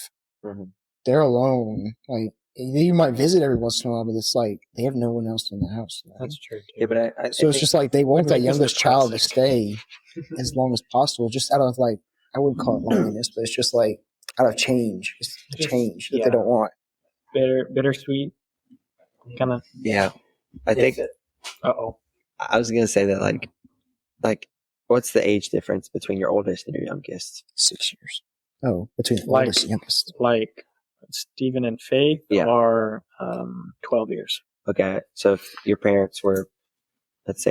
they're alone. Like, you might visit every once in a while, but it's like they have no one else in the house. Right? That's true too. Yeah, but it's just like they want that youngest child to stay as long as possible, just out of, like, I wouldn't call it loneliness, but it's just like out of change. It's a change that they don't want. Bittersweet, kind of. Yeah, I think. I was gonna say that, like, what's the age difference between your oldest and your youngest? 6 years. Oh, between the oldest and youngest. Like, Stephen and Faith are 12 years. Okay, so if your parents were, let's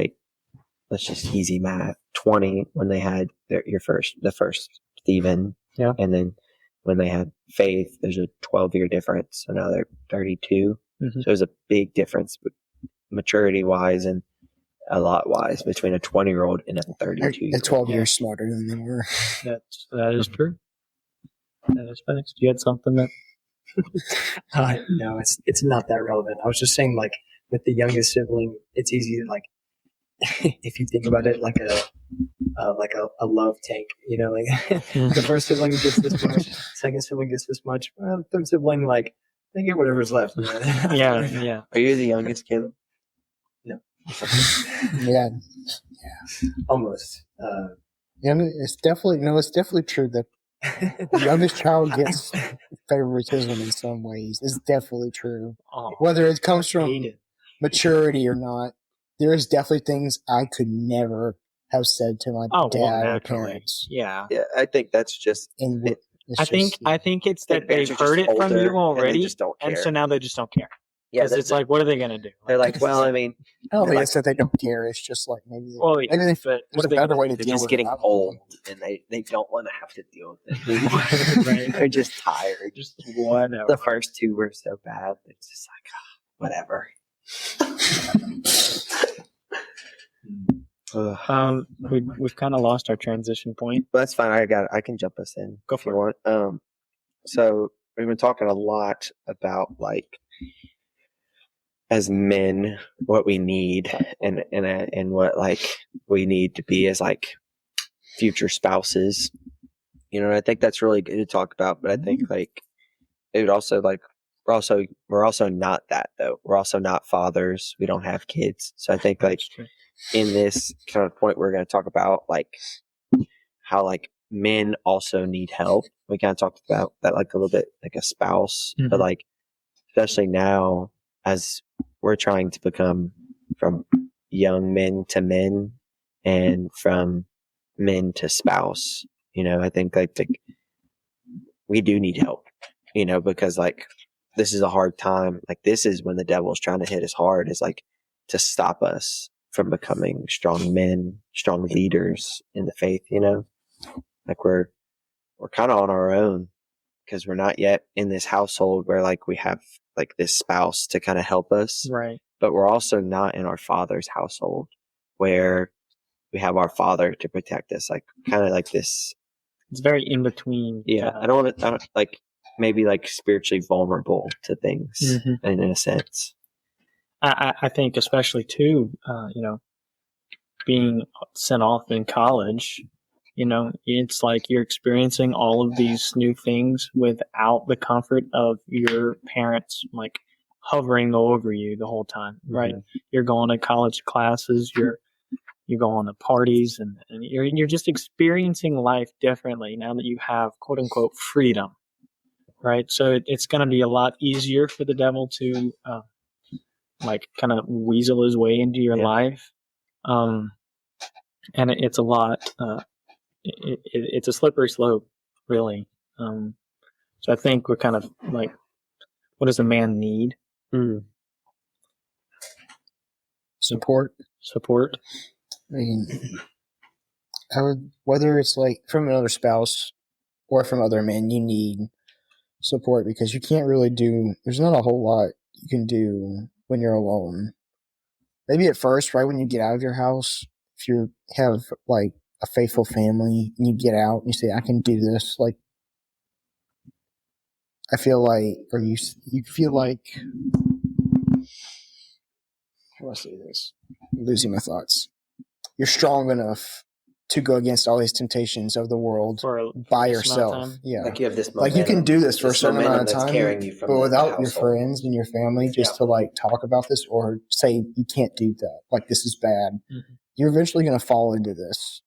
just easy math, 20 when they had the first Stephen, and then when they had Faith, there's a 12-year difference, so now they're 32. So there's a big difference, maturity-wise and a lot-wise, between a 20-year-old and a 32-year-old. They're 12 years smarter than they were. That is true. That is facts. You had something that... No, it's not that relevant. I was just saying, like, with the youngest sibling, it's easy to, like, if you think about it, like a love tank, like the first sibling gets this much, second sibling gets this much, third sibling, like, they get whatever's left. Yeah. Are you the youngest kid? No. Yeah. Almost. It's definitely true that the youngest child gets favoritism in some ways. It's definitely true. Whether it comes from maturity or not, there is definitely things I could never have said to my Oh, well, dad or naturally. parents. Yeah. Yeah, I think that's just And it. it's I think it's I think that they've parents are heard just it from older, you and already, they just don't and care. so now they just don't care. Yeah, Because it's like, what are they going to do? they're like, well, I mean, I don't think like- it's that they don't care. It's just like maybe Well, yeah, maybe they, but there's what a are they better gonna way to they're deal just with getting it. old, and they don't want to have to deal with it. Right. They're just tired. Just whatever. The first two were so bad. It's just like, whatever. Ugh. We've kind of lost our transition point. But that's fine. I can jump us in. Go if for you want. So we've been talking a lot about like as men what we need and what like we need to be as like future spouses. You know, I think that's really good to talk about. But I think like it would also like we're also not that though. We're also not fathers. We don't have kids. So I think like in this kind of point we're going to talk about like how like men also need help. We kind of talked about that like a little bit like a spouse, Mhm. but like especially now as we're trying to become from young men to men and from men to spouse, you know, I think like we do need help, you know, because like this is a hard time. Like this is when the devil's trying to hit us hard, is like to stop us from becoming strong men, strong leaders in the faith, you know. Like we're kind of on our own because we're not yet in this household where like we have like this spouse to kind of help us. Right. But we're also not in our father's household where we have our father to protect us. Like kind of like this. It's very in between. Yeah. I don't like maybe like spiritually vulnerable to things Mhm. in a sense. I think especially too, you know, being sent off in college, you know, it's like you're experiencing all of these new things without the comfort of your parents like hovering over you the whole time, right? Mhm. You're going to college classes, you're going to parties, and you're just experiencing life differently now that you have quote unquote freedom, right? So it's going to be a lot easier for the devil to like kind of weasel his way into your Yeah. life, and it's a lot. It's a slippery slope, really. So I think we're kind of like, what does a man need? Mm. Support. Support. I mean, whether it's like from another spouse or from other men, you need support because you can't really there's not a whole lot you can do when you're alone. Maybe at first, right when you get out of your house, if you have like a faithful family and you get out and you say, I can do this, like, I feel like, or you feel like, how do I say this? I'm losing my thoughts. You're strong enough to go against all these temptations of the world by yourself. Yeah. Like you have this Like you can do this for a certain amount of time, you but without your friends and your family just to like talk about this or say you can't do that, like this is bad, Mhm. you're eventually going to fall into this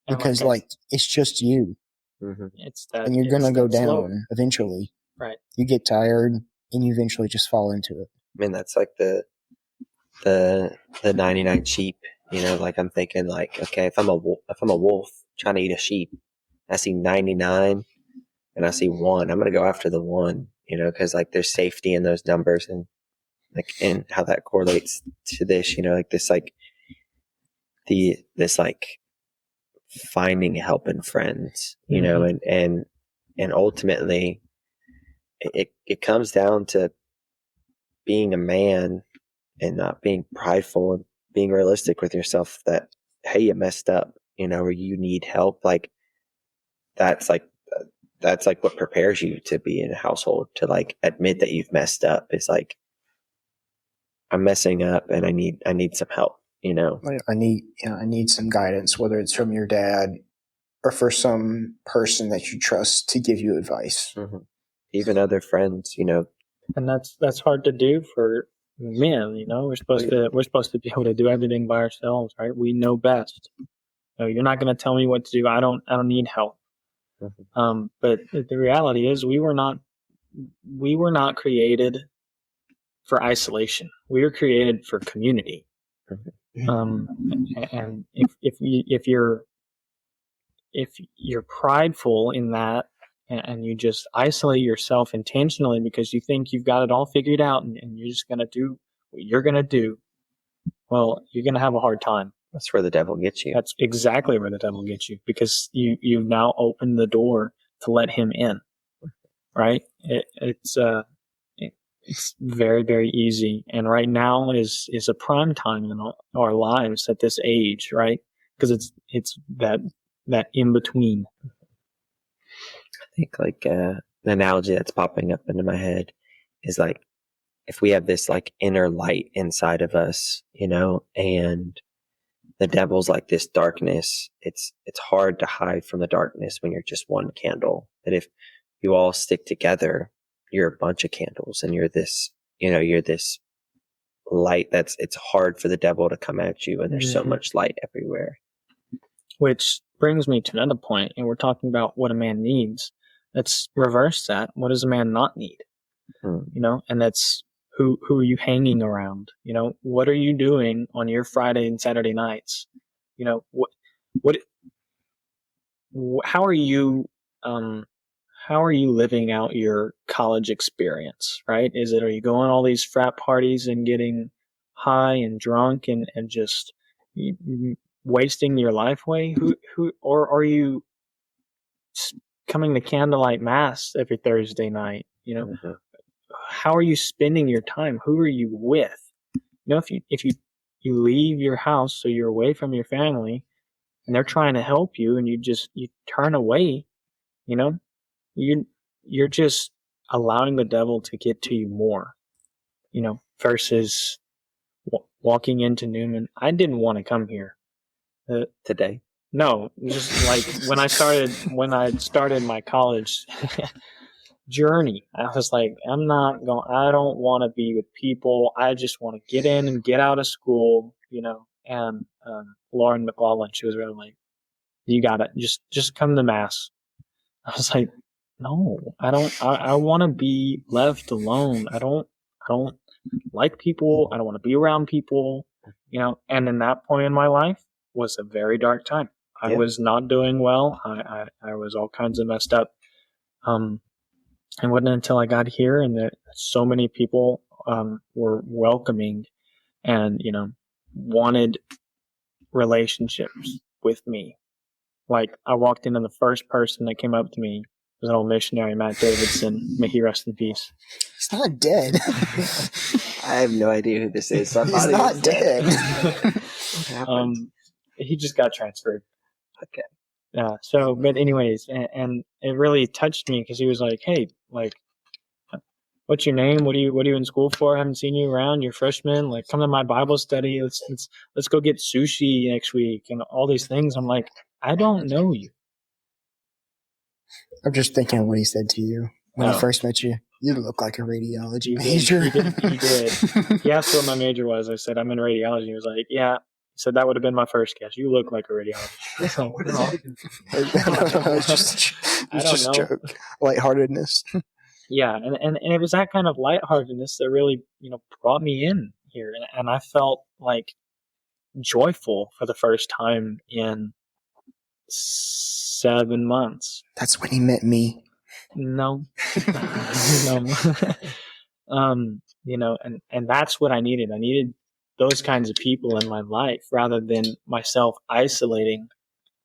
And because like it's just you Mm-hmm. it's that, and you're going to go down slope. eventually. Right. You get tired and you eventually just fall into it. I mean, that's like the 99 sheep, you know, like I'm thinking like, okay, if I'm a wolf trying to eat a sheep, I see 99 and I see one, I'm going to go after the one, you know, cause like there's safety in those numbers and like, and how that correlates to this, you know, like this, like this like finding help in friends, you know, and ultimately it comes down to being a man and not being prideful and being realistic with yourself that, hey, you messed up, you know, or you need help. Like that's like what prepares you to be in a household, to like admit that you've messed up. It's like, I'm messing up and I need some help, you know? I need some guidance, whether it's from your dad or for some person that you trust to give you advice. Mm-hmm. Even other friends, you know. And that's hard to do for men, you know. We're supposed to be able to do everything by ourselves, right? We know best. So you're not going to tell me what to do. I don't need help. Mm-hmm. But the reality is we were not created for isolation. We were created for community. Mm-hmm. And if you're prideful in that, and you just isolate yourself intentionally because you think you've got it all figured out, and you're just going to do what you're going to do, well, you're going to have a hard time. That's where the devil gets you. That's exactly where the devil gets you, because you've now opened the door to let him in, right? It's very, very easy. And right now is a prime time in our lives at this age, right? Because it's that in between. I think like an analogy that's popping up into my head is like, if we have this like inner light inside of us, and the devil's like this darkness, it's hard to hide from the darkness when you're just one candle. But if you all stick together, you're a bunch of candles, and you're this light it's hard for the devil to come at you, and there's so much light everywhere. Which brings me to another point, and we're talking about what a man needs. Let's reverse that. What does a man not need? And that's who are you hanging around? What are you doing on your Friday and Saturday nights? How are you living out your college experience, right? Are you going to all these frat parties and getting high and drunk and just wasting your life away? Or are you coming to candlelight mass every Thursday night? How are you spending your time? Who are you with? If you leave your house, so you're away from your family, and they're trying to help you, and you turn away, you're just allowing the devil to get to you more, versus walking into Newman. I didn't want to come here today. No, just like when I started my college journey, I was like, I don't want to be with people. I just want to get in and get out of school, and Lauren McLaughlin, she was really like, you got it. Just come to mass. I was like, no, I don't. I want to be left alone. I don't like people. I don't want to be around people, and in that point in my life was a very dark time. I was not doing well. I was all kinds of messed up. It wasn't until I got here and that so many people were welcoming and, wanted relationships with me. Like, I walked in and the first person that came up to me was an old missionary, Matt Davidson. May he rest in peace. He's not dead. I have no idea who this is. He's not dead. He just got transferred. Okay. But anyways, and it really touched me because he was like, hey, like, what's your name? What are you in school for? I haven't seen you around. You're a freshman. Like, come to my Bible study. Let's go get sushi next week and all these things. I'm like, I don't know you. I'm just thinking of what he said to you when I first met you. You look like a radiology major. He did. He asked what my major was. I said, I'm in radiology. He was like, yeah. He said, that would have been my first guess. You look like a radiologist. What is it? It's just a joke. Lightheartedness. Yeah, and it was that kind of lightheartedness that really, brought me in here. And I felt like joyful for the first time in 7 months. That's when he met me. No. No. And that's what I needed. I needed those kinds of people in my life rather than myself isolating,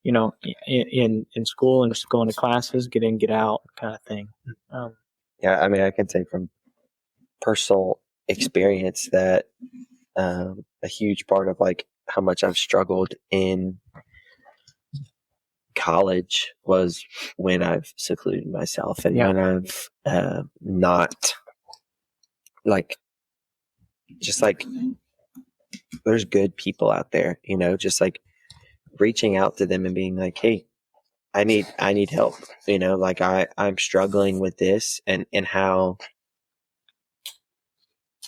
in school and just going to classes, get in, get out kind of thing. Yeah, I mean, I can say from personal experience that a huge part of like how much I've struggled in college was when I've secluded myself and when I've not like, just like, there's good people out there, just like reaching out to them and being like, hey, I need help, like I'm struggling with this and how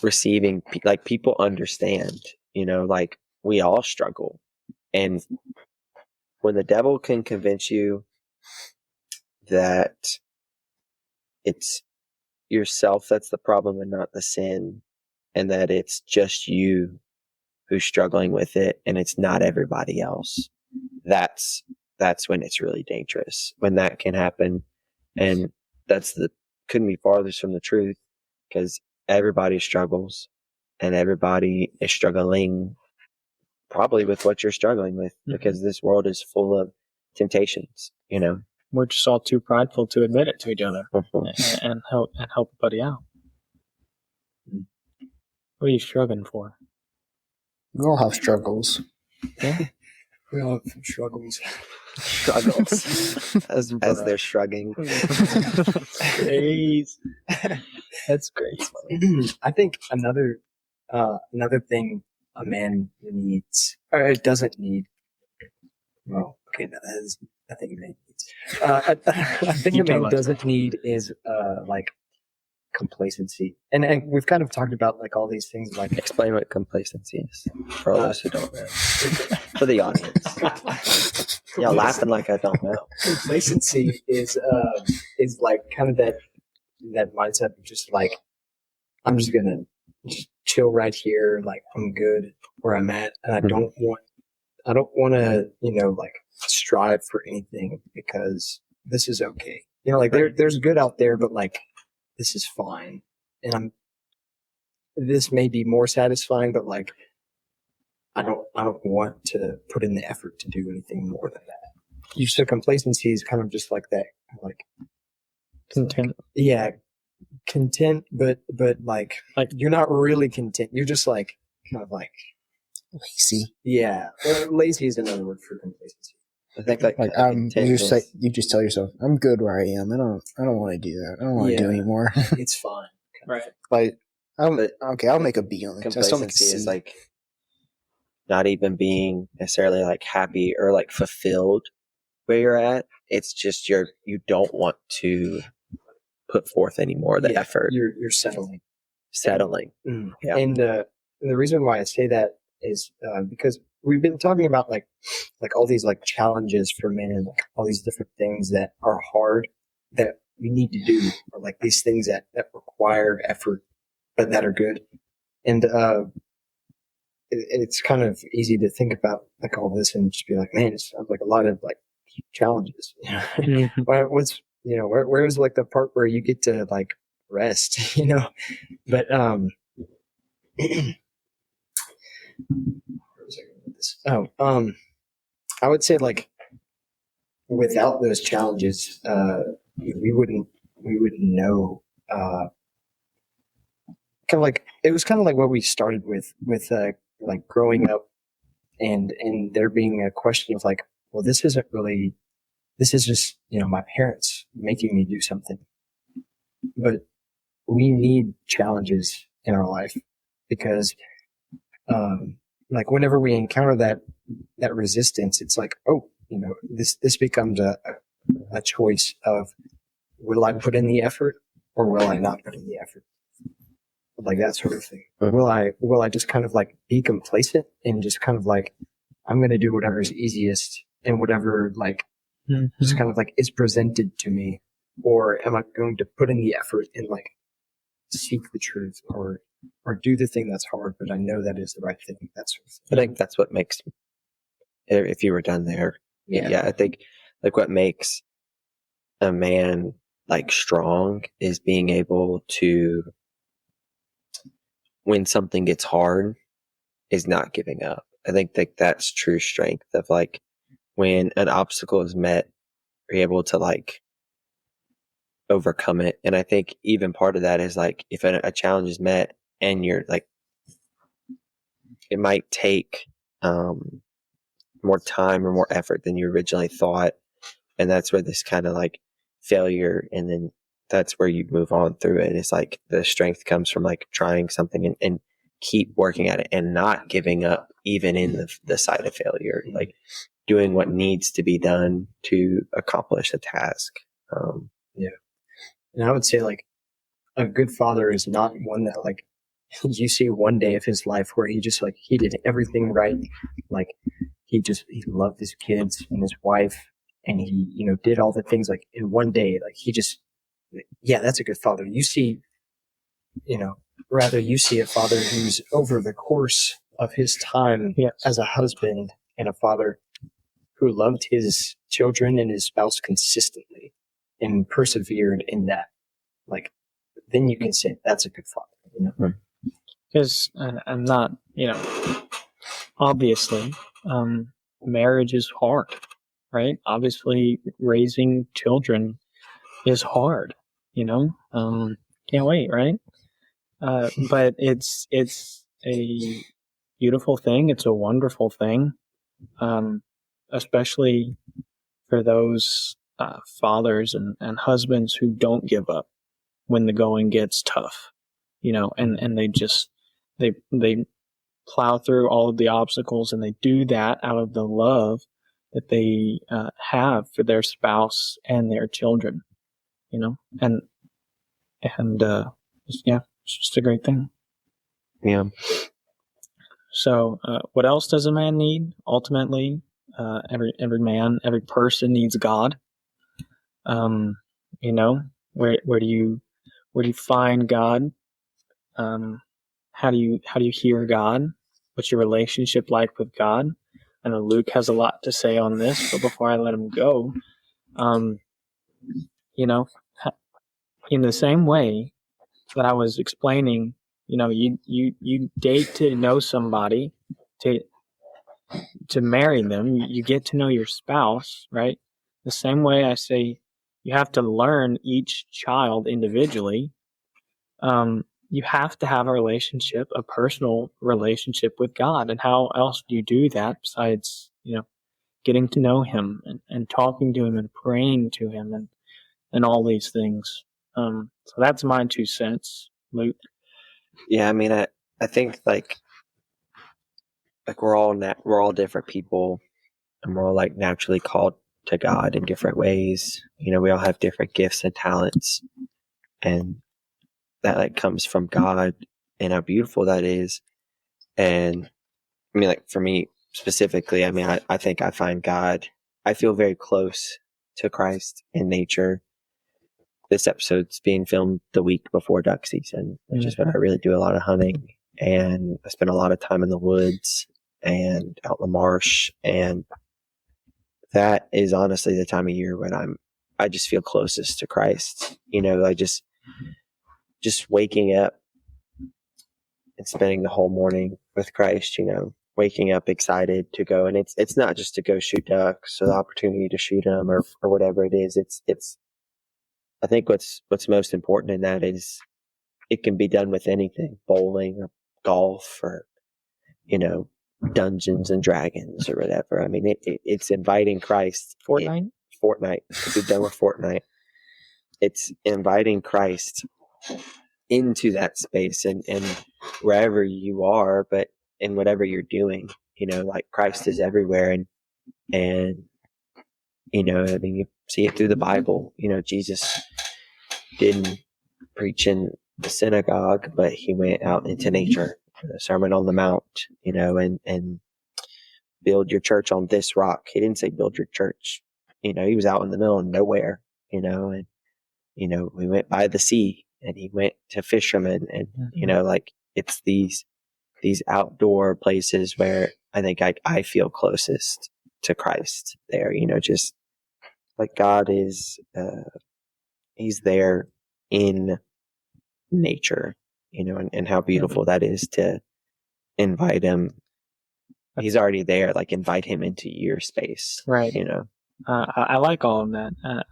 receiving, like people understand, like we all struggle. And when the devil can convince you that it's yourself that's the problem and not the sin, and that it's just you who's struggling with it and it's not everybody else, that's when it's really dangerous, when that can happen. And couldn't be farthest from the truth, because everybody struggles and everybody is struggling probably with what you're struggling with, because this world is full of temptations, We're just all too prideful to admit it to each other and help a buddy out. What are you struggling for? We all have struggles. Yeah. We all have struggles. as they're shrugging. Crazy. That's great. I think another thing a man needs, or it doesn't need. Well, okay, no, that is I think a man needs. I think a man doesn't need is like complacency, and we've kind of talked about like all these things. Like, explain what complacency is for all those who don't know. For the audience. Yeah, laughing like I don't know. Complacency is like kind of that mindset of just like, I'm just gonna just chill right here, like I'm good where I'm at, and I don't want to like strive for anything, because this is okay. Like there's good out there, but like this is fine, and this may be more satisfying, but like I don't want to put in the effort to do anything more than that. So complacency is kind of just like that, like Content. Yeah, content, but like you're not really content. You're just like kind of like lazy. Yeah, lazy is another word for complacency. I think you just tell yourself, I'm good where I am. I don't want to do that. I don't want to do anymore. It's fine. Right. Like, I'll make a B on it. Complacency is like not even being necessarily like happy or like fulfilled where you're at. It's just you don't want to put forth any more of the effort. You're settling. Mm. Yeah. And the reason why I say that is because we've been talking about like all these like challenges for men, and like all these different things that are hard that we need to do, or like these things that require effort but that are good. And it's kind of easy to think about like all this and just be like, man, it sounds like a lot of like challenges. Where's like the part where you get to like rest, but I would say like without those challenges, we wouldn't know. Kind of like it was kind of like what we started with like growing up, and there being a question of like, well, this is just my parents making me do something, but we need challenges in our life, because like whenever we encounter that resistance, it's like, oh, this becomes a choice of, will I put in the effort or will I not put in the effort? Like that sort of thing. Will I just kind of like be complacent and just kind of like, I'm going to do whatever is easiest and whatever like just kind of like is presented to me, or am I going to put in the effort and like seek the truth, or do the thing that's hard, but I know that is the right thing. That sort of thing. I think that's what makes, if you were done there, I think like what makes a man like strong is being able to, when something gets hard, is not giving up. I think that's true strength, of like when an obstacle is met, you're able to like overcome it. And I think even part of that is like, if a challenge is met and you're like, it might take more time or more effort than you originally thought. And that's where this kind of like failure, and then that's where you move on through it. It's like the strength comes from like trying something and keep working at it and not giving up, even in the sight of failure, like doing what needs to be done to accomplish a task. And I would say like a good father is not one that like you see one day of his life where he just like, he did everything right. Like he loved his kids and his wife, and he, did all the things like in one day. Like he just, that's a good father. You see, rather you see a father who's over the course of his time Yes. as a husband and a father who loved his children and his spouse consistently and persevered in that. Like, then you can say that's a good father. You know? Because I'm not, obviously, marriage is hard, right? Obviously, raising children is hard, can't wait, right? But it's a beautiful thing. It's a wonderful thing, especially for those fathers and husbands who don't give up when the going gets tough, and they plow through all of the obstacles, and they do that out of the love that they have for their spouse and their children, and it's just a great thing. Yeah. So, what else does a man need? Ultimately, every man, every person needs God. Where do you find God? How do you hear God? What's your relationship like with God? I know Luke has a lot to say on this, but before I let him go, in the same way that I was explaining, you date to know somebody, to marry them. You get to know your spouse, right? The same way I say you have to learn each child individually. You have to have a personal relationship with God. And how else do you do that besides, getting to know him and talking to him and praying to him and all these things. So that's my 2 cents, Luke. Yeah, I mean, I think like we're all different people, and we're all like naturally called to God in different ways. We all have different gifts and talents, and that like comes from God, and how beautiful that is. And I mean, like for me specifically, I mean, I think I find God, I feel very close to Christ in nature. This episode's being filmed the week before duck season, which is when I really do a lot of hunting, and I spend a lot of time in the woods and out in the marsh, and that is honestly the time of year when I just feel closest to Christ. I just waking up and spending the whole morning with Christ, waking up excited to go. And it's not just to go shoot ducks or the opportunity to shoot them or whatever it is. It's, I think what's most important in that is it can be done with anything, bowling or golf or, Dungeons and Dragons or whatever. I mean, it's inviting Christ. Fortnite? Fortnite. If you're done with Fortnite, it's inviting Christ into that space and wherever you are, but in whatever you're doing, like Christ is everywhere. And, I mean, you see it through the Bible. Jesus didn't preach in the synagogue, but he went out into nature, the Sermon on the Mount, and build your church on this rock. He didn't say build your church. He was out in the middle of nowhere, and, we went by the sea and he went to fishermen and, like it's these outdoor places where I think I feel closest to Christ there, just like God is, he's there in nature, and how beautiful that is to invite him. He's already there, like invite him into your space. Right. I like all of that.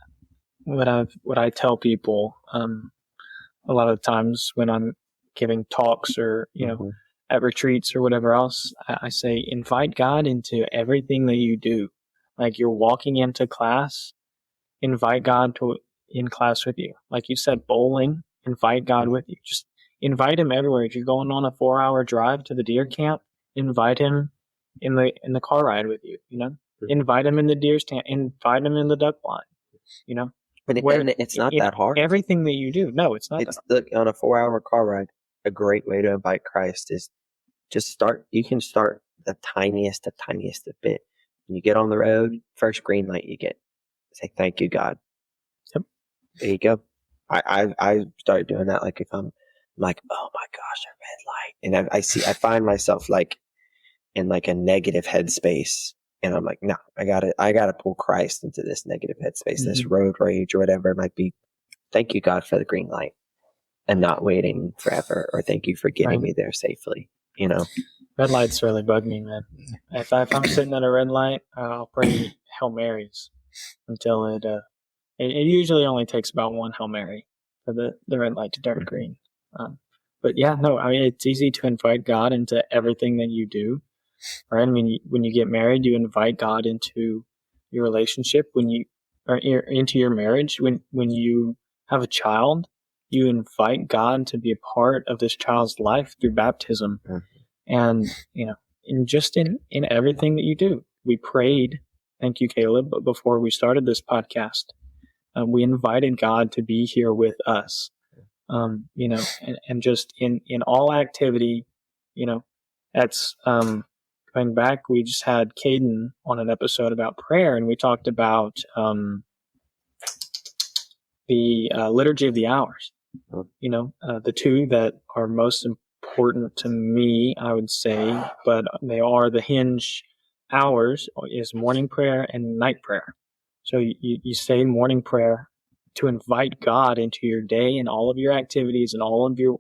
What I tell people, a lot of times when I'm giving talks or, at retreats or whatever else, I say, invite God into everything that you do. Like you're walking into class, invite God in class with you. Like you said, bowling, invite God with you. Just invite him everywhere. If you're going on a 4-hour drive to the deer camp, invite him in the car ride with you, invite him in the deer stand, invite him in the duck blind, But it's not that hard. Everything that you do. No, it's not. Look, on a 4-hour car ride, a great way to invite Christ is just start. You can start the tiniest bit. When you get on the road, first green light you get, say thank you, God. Yep. There you go. I started doing that. Like if I'm like, oh my gosh, a red light, and I find myself like in like a negative headspace. And I'm like, no, I gotta pull Christ into this negative headspace, this road rage or whatever it might be. Thank you, God, for the green light and not waiting forever, or thank you for getting me there safely. Red lights really bug me, man. If I'm sitting at a red light, I'll pray Hail Marys until it usually only takes about one Hail Mary for the red light to turn green. But yeah, no, I mean, it's easy to invite God into everything that you do, right? I mean, when you get married, you invite God into your relationship. Into your marriage, when you have a child, you invite God to be a part of this child's life through baptism. And, in everything that you do. We prayed, thank you, Caleb, but before we started this podcast, we invited God to be here with us. And just in all activity, that's going back, we just had Caden on an episode about prayer, and we talked about the Liturgy of the Hours. The two that are most important to me, I would say, but they are the hinge hours is morning prayer and night prayer. So you say morning prayer to invite God into your day and all of your activities and all of your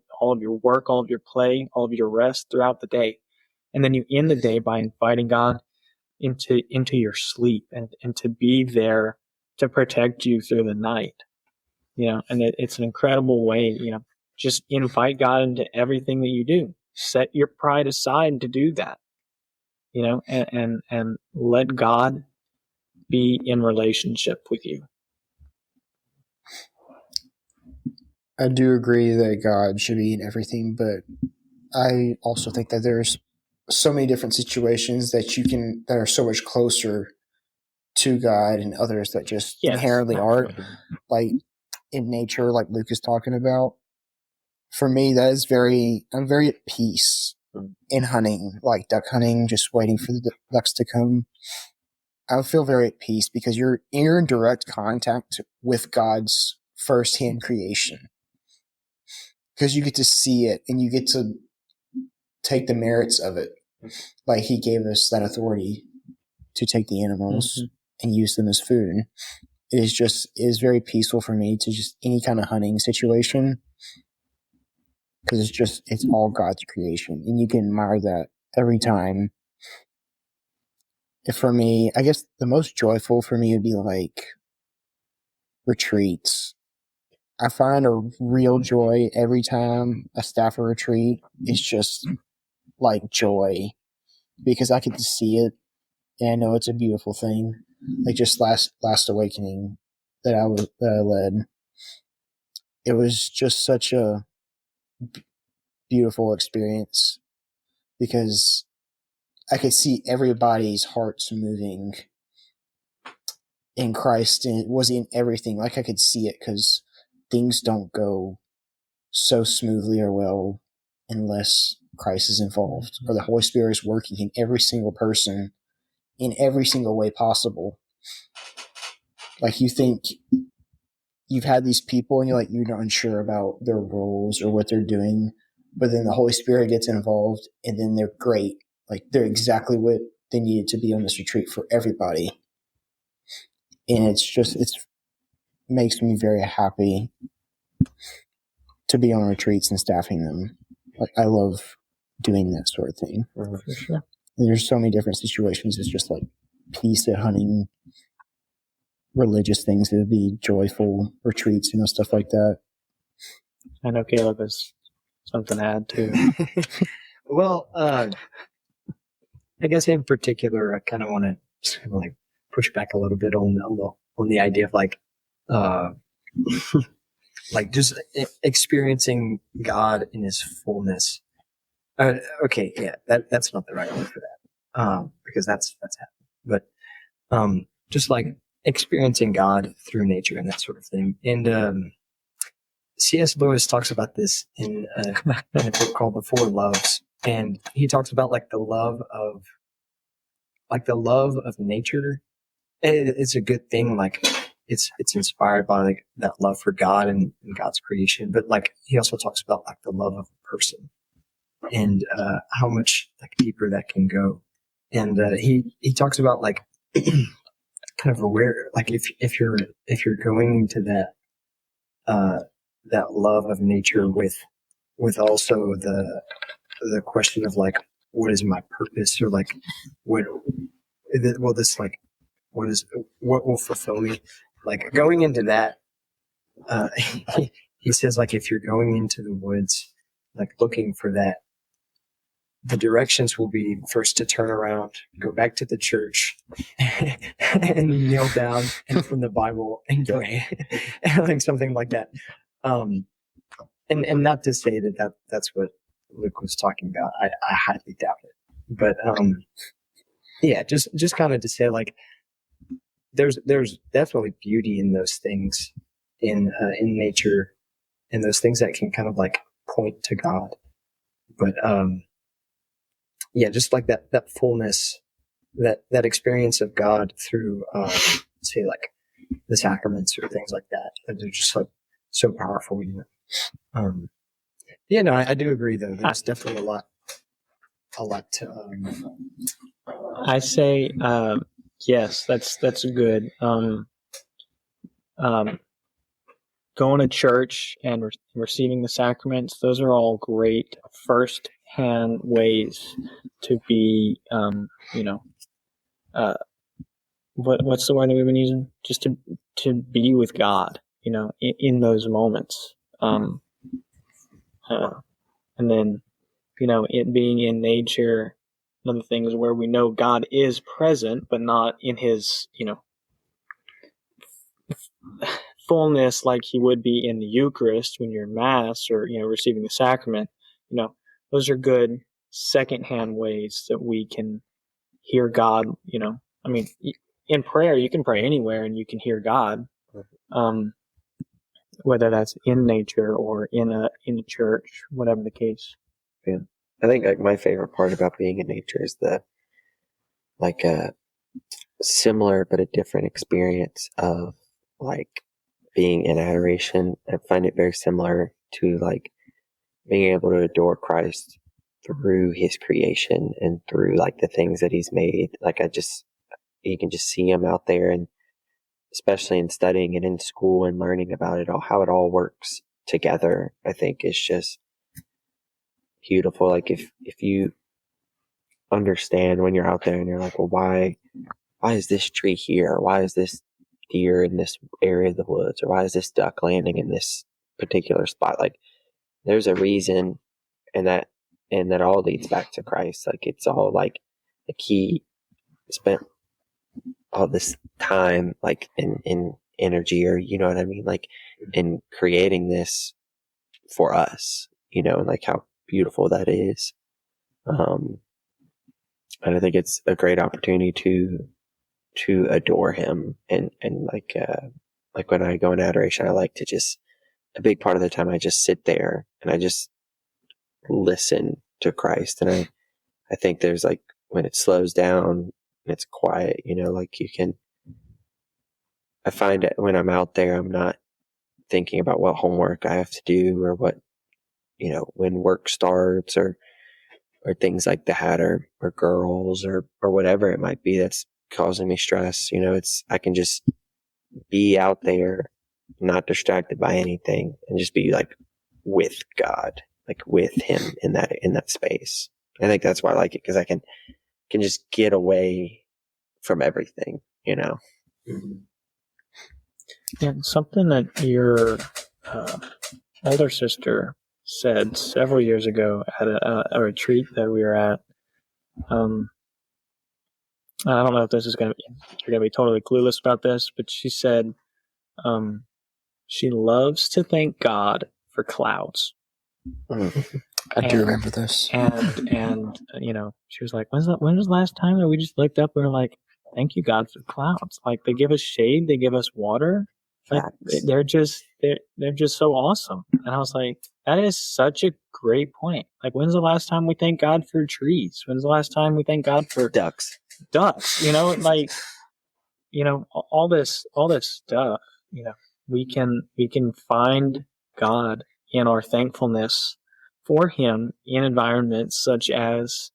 work, all of your play, all of your rest throughout the day. And then you end the day by inviting God into your sleep and to be there to protect you through the night. And it's an incredible way, just invite God into everything that you do. Set your pride aside to do that, and let God be in relationship with you. I do agree that God should be in everything, but I also think that there's so many different situations that are so much closer to God and others that just inherently aren't, like in nature, like Luke is talking about. For me, I'm very at peace in hunting, like duck hunting, just waiting for the ducks to come. I feel very at peace because you're in direct contact with God's firsthand creation. Because you get to see it and you get to take the merits of it. Like he gave us that authority to take the animals and use them as food. It is very peaceful for me to just any kind of hunting situation. Because it's all God's creation. And you can admire that every time. For me, I guess the most joyful for me would be like retreats. I find a real joy every time I staff a retreat. It's just like joy because I get to see it and I know it's a beautiful thing. Like just last awakening that I led, it was just such a beautiful experience because I could see everybody's hearts moving in Christ, and it was in everything. Like I could see it because things don't go so smoothly or well unless Christ is involved or the Holy Spirit is working in every single person in every single way possible. Like you think you've had these people and you're not unsure about their roles or what they're doing, but then the Holy Spirit gets involved and then they're great. Like they're exactly what they needed to be on this retreat for everybody. And it makes me very happy to be on retreats and staffing them. Like I love doing that sort of thing. For sure. And there's so many different situations. It's just like peace at hunting, religious things that would be joyful retreats, stuff like that. I know Caleb has something to add too. Well, I guess in particular, I kind of want to just kind of like push back a little bit on the idea of like just experiencing God in His fullness. Okay, yeah, that's not the right word for that, because that's happening. But just like experiencing God through nature and that sort of thing. And C.S. Lewis talks about this in a book called The Four Loves, and he talks about like the love of nature. It's a good thing. Like it's inspired by like that love for God and God's creation. But like he also talks about like the love of a person. and how much like deeper that can go. And he talks about like kind of aware, like if you're going into that love of nature with also the question of like, what is my purpose, or like what what will fulfill me, like going into that, he says like if you're going into the woods like looking for that, the directions will be first to turn around, go back to the church, and kneel down and from the Bible and pray, like something like that. And not to say that's what Luke was talking about. I highly doubt it. But yeah, just kind of to say like there's definitely beauty in those things in nature, and those things that can kind of like point to God. But yeah, just like that fullness, that experience of God through say like the sacraments or things like that they're just like so powerful, you know. Yeah, no, I do agree though. There's definitely a lot to I say yes, that's good. Going to church and receiving the sacraments, those are all great first-hand ways to be, what's the word that we've been using? Just to be with God, in those moments. And then, it being in nature, one of the things where we know God is present, but not in his, fullness like he would be in the Eucharist when you're in Mass or, receiving the sacrament. Those are good secondhand ways that we can hear God, I mean, in prayer, you can pray anywhere and you can hear God, whether that's in nature or in a church, whatever the case. Yeah. I think like my favorite part about being in nature is the like a similar but a different experience of like being in adoration. I find it very similar to like being able to adore Christ through his creation and through like the things that he's made. Like you can just see him out there, and especially in studying it in school and learning about it all, how it all works together, I think is just beautiful. Like if you understand when you're out there and you're like, well, why is this tree here? Why is this deer in this area of the woods? Or why is this duck landing in this particular spot? Like there's a reason, and that all leads back to Christ. Like it's all like he spent all this time like in energy, or you know what I mean, like in creating this for us, and like how beautiful that is. And I think it's a great opportunity to adore him, and like when I go in adoration, I like to just, a big part of the time I just sit there and I just listen to Christ. And I think there's like when it slows down and it's quiet, like I find that when I'm out there, I'm not thinking about what homework I have to do or what, when work starts or things like that, or girls or whatever it might be that's causing me stress. I can just be out there, not distracted by anything, and just be like with God, like with him in that space. I think that's why I like it, because I can just get away from everything, Mm-hmm. Yeah, something that your older sister said several years ago at a retreat that we were at. I don't know if this is you're gonna be totally clueless about this, but she said she loves to thank God for clouds. I do remember this. And she was like, when was the last time that we just looked up and were like, thank you, God, for clouds? Like they give us shade, they give us water. Like they're just so awesome. And I was like, that is such a great point. Like, when's the last time we thank God for trees? When's the last time we thank God for ducks? Like, all this stuff. We can find God in our thankfulness for him in environments such as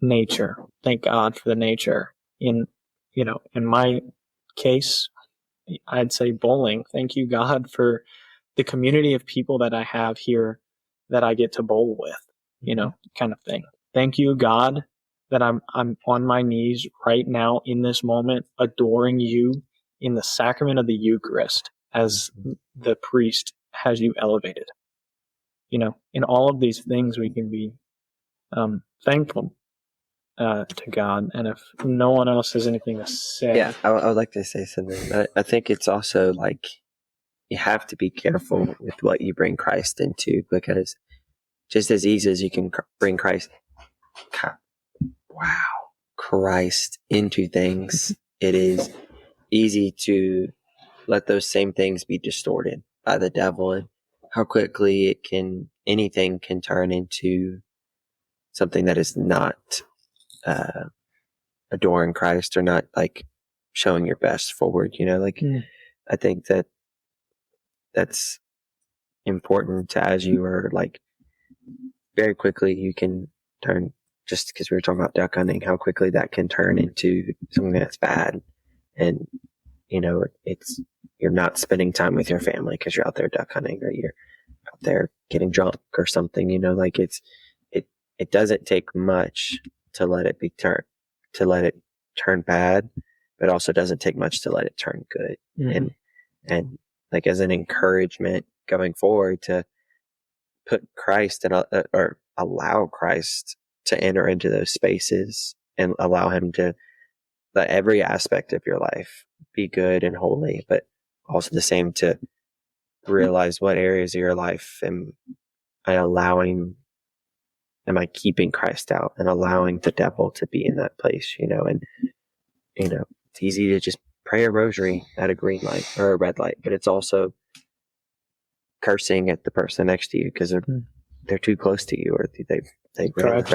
nature. Thank God for the nature. In my case, I'd say bowling. Thank you, God, for the community of people that I have here that I get to bowl with, kind of thing. Thank you, God, that I'm on my knees right now in this moment, adoring you in the sacrament of the Eucharist as the priest has you elevated. In all of these things, we can be thankful to God. And if no one else has anything to say. Yeah, I would like to say something. I think it's also like you have to be careful with what you bring Christ into, because just as easy as you can bring Christ into things, it is easy to let those same things be distorted by the devil, and how quickly anything can turn into something that is not adoring Christ, or not like showing your best forward. I think that's important to, as you are like, very quickly you can turn, just because we were talking about duck hunting, how quickly that can turn into something that's bad. And, you're not spending time with your family because you're out there duck hunting, or you're out there getting drunk or something, it doesn't take much to let it turn bad, but also doesn't take much to let it turn good. Mm-hmm. And like, as an encouragement going forward, to put Christ or allow Christ to enter into those spaces, and allow him to let every aspect of your life be good and holy, but also the same to realize what areas of your life am I keeping Christ out and allowing the devil to be in that place, and it's easy to just pray a rosary at a green light or a red light, but it's also cursing at the person next to you because they're too close to you, or they drive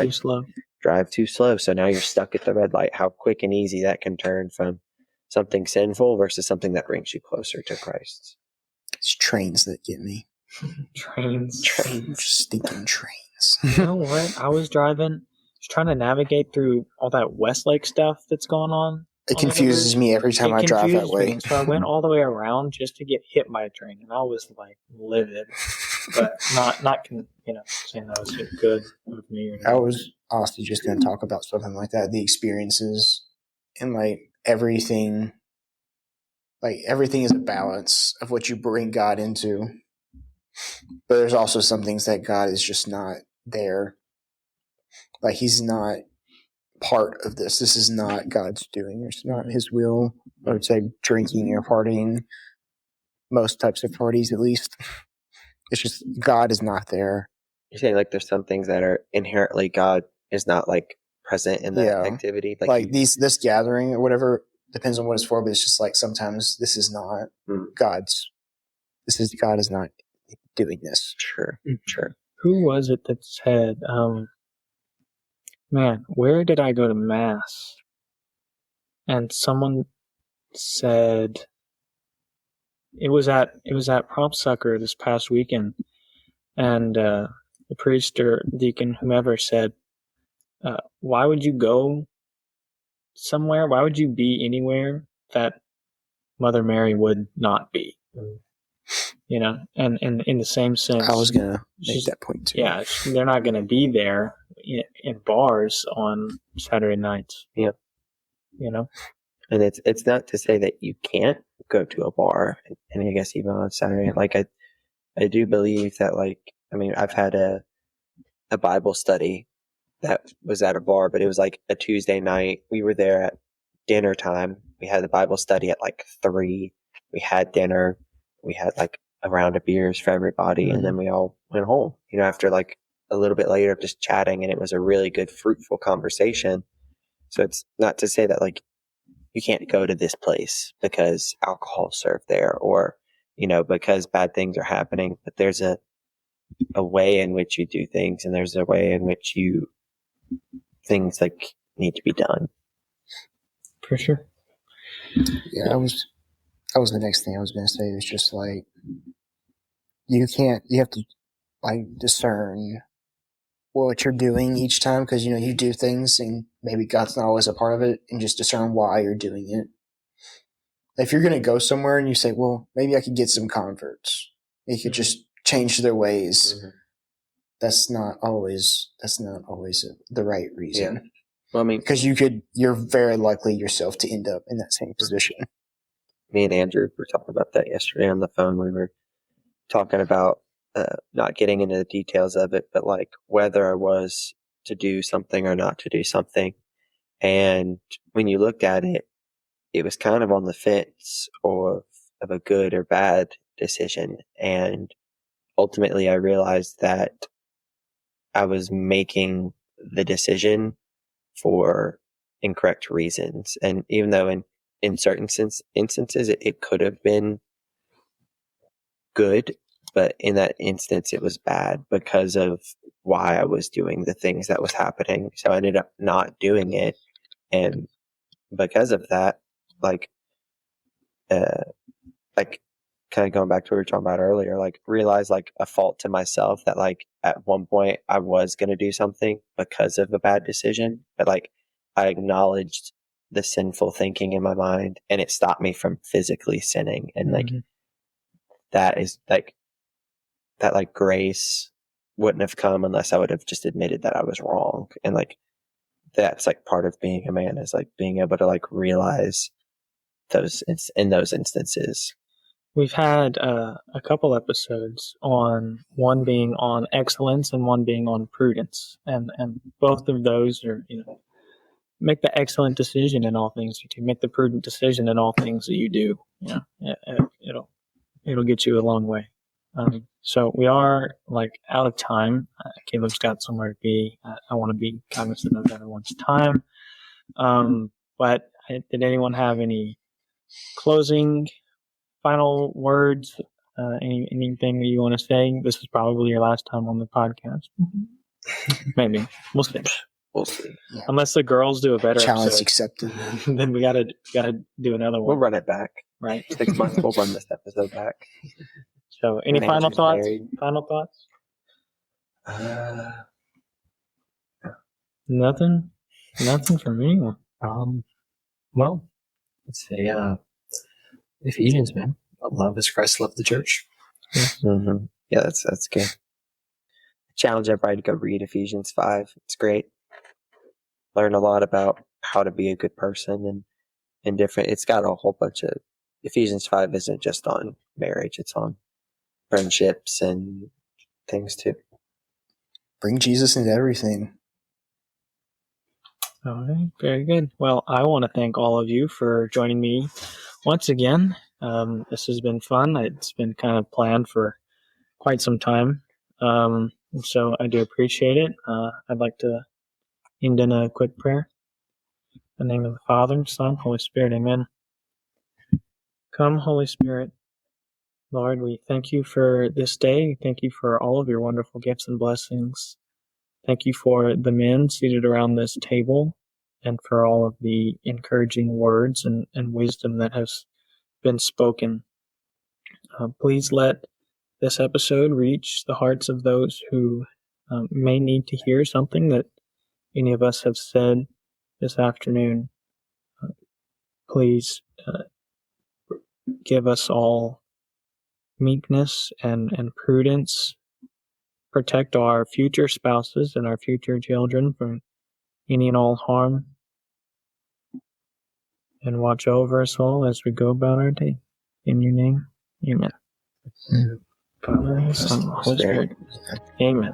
too slow. So now you're stuck at the red light. How quick and easy that can turn from something sinful versus something that brings you closer to Christ. It's trains that get me. Trains. Stinking trains. You know what? I was trying to navigate through all that Westlake stuff that's going on. It confuses me every time I drive that way. So I went all the way around just to get hit by a train, and I was like livid, but not saying that was good of me. I was honestly just going to talk about something like that, the experiences, and everything. Everything is a balance of what you bring God into, but there's also some things that God is just not there. He's not part of this. This is not God's doing. It's not his will. I would say drinking or partying, most types of parties at least. It's just God is not there. You're saying there's some things that are inherently God is not present in that activity? This gathering or whatever, depends on what it's for, but it's just sometimes this is not God's. God is not doing this. Sure. Who was it that said, man, where did I go to Mass? And someone said it was at Prompt Sucker this past weekend, and the priest or deacon, whomever, said, why would you go somewhere? Why would you be anywhere that Mother Mary would not be? And in the same sense, I was gonna make that point too. Yeah, they're not gonna be there in bars on Saturday nights. Yeah, and it's not to say that you can't go to a bar, and I guess even on Saturday. I do believe that I've had a Bible study that was at a bar, but it was a Tuesday night. We were there at dinner time. We had the Bible study at 3. We had dinner. We had a round of beers for everybody, and then we all went home, after a little bit later of just chatting, and it was a really good, fruitful conversation. So it's not to say that you can't go to this place because alcohol is served there, or, because bad things are happening, but there's a way in which you do things, and there's a way in which things need to be done. For sure. Yeah, that was the next thing I was going to say. It was just you have to discern what you're doing each time, because you do things and maybe God's not always a part of it, and just discern why you're doing it. If you're going to go somewhere and you say, well, maybe I could get some converts, you could just change their ways. Mm-hmm. That's not always the right reason. Yeah. Well, because you're very likely yourself to end up in that same position. Me and Andrew were talking about that yesterday on the phone. We were talking about not getting into the details of it, but like whether I was to do something or not to do something. And when you looked at it, it was kind of on the fence of a good or bad decision. And ultimately I realized that I was making the decision for incorrect reasons. And even though in certain instances it could have been good, but in that instance it was bad because of why I was doing the things that was happening. So I ended up not doing it. And because of that, like kind of going back to what we were talking about earlier, like realize like a fault to myself that like at one point I was going to do something because of a bad decision, but like I acknowledged the sinful thinking in my mind and it stopped me from physically sinning. And like that is like that like grace wouldn't have come unless I would have just admitted that I was wrong. And like that's like part of being a man, is like being able to like realize those in those instances. We've had a couple episodes on one being on excellence and one being on prudence, and both of those are, make the excellent decision in all things you do, make the prudent decision in all things that you do. It'll get you a long way. So we are like out of time. Caleb's got somewhere to be. I want to be cognizant of everyone's time. But did anyone have any closing final words? Anything that you want to say? This is probably your last time on the podcast. Maybe. We'll see. We'll see. Yeah. Unless the girls do a better challenge episode, accepted. Then we gotta do another one. We'll run it back. Right. 6 months we'll run this episode back. So any final thoughts? Final thoughts? Nothing from anyone. Well, let's say Ephesians, man. Love as Christ loved the church. Mm-hmm. Yeah, that's good. I challenge everybody to go read Ephesians 5. It's great. Learn a lot about how to be a good person and different. It's got a whole bunch of Ephesians 5 isn't just on marriage. It's on friendships and things too. Bring Jesus into everything. All right, very good. Well, I want to thank all of you for joining me once again. This has been fun. It's been kind of planned for quite some time. So I do appreciate it. I'd like to end in a quick prayer. In the name of the Father, Son, Holy Spirit, amen. Come, Holy Spirit. Lord, we thank you for this day. Thank you for all of your wonderful gifts and blessings. Thank you for the men seated around this table and for all of the encouraging words and wisdom that has been spoken. Please let this episode reach the hearts of those who may need to hear something that any of us have said this afternoon. Please give us all meekness and prudence. Protect our future spouses and our future children from any and all harm. And watch over us all as we go about our day. In your name, amen. Father, Son, Holy Spirit. Amen.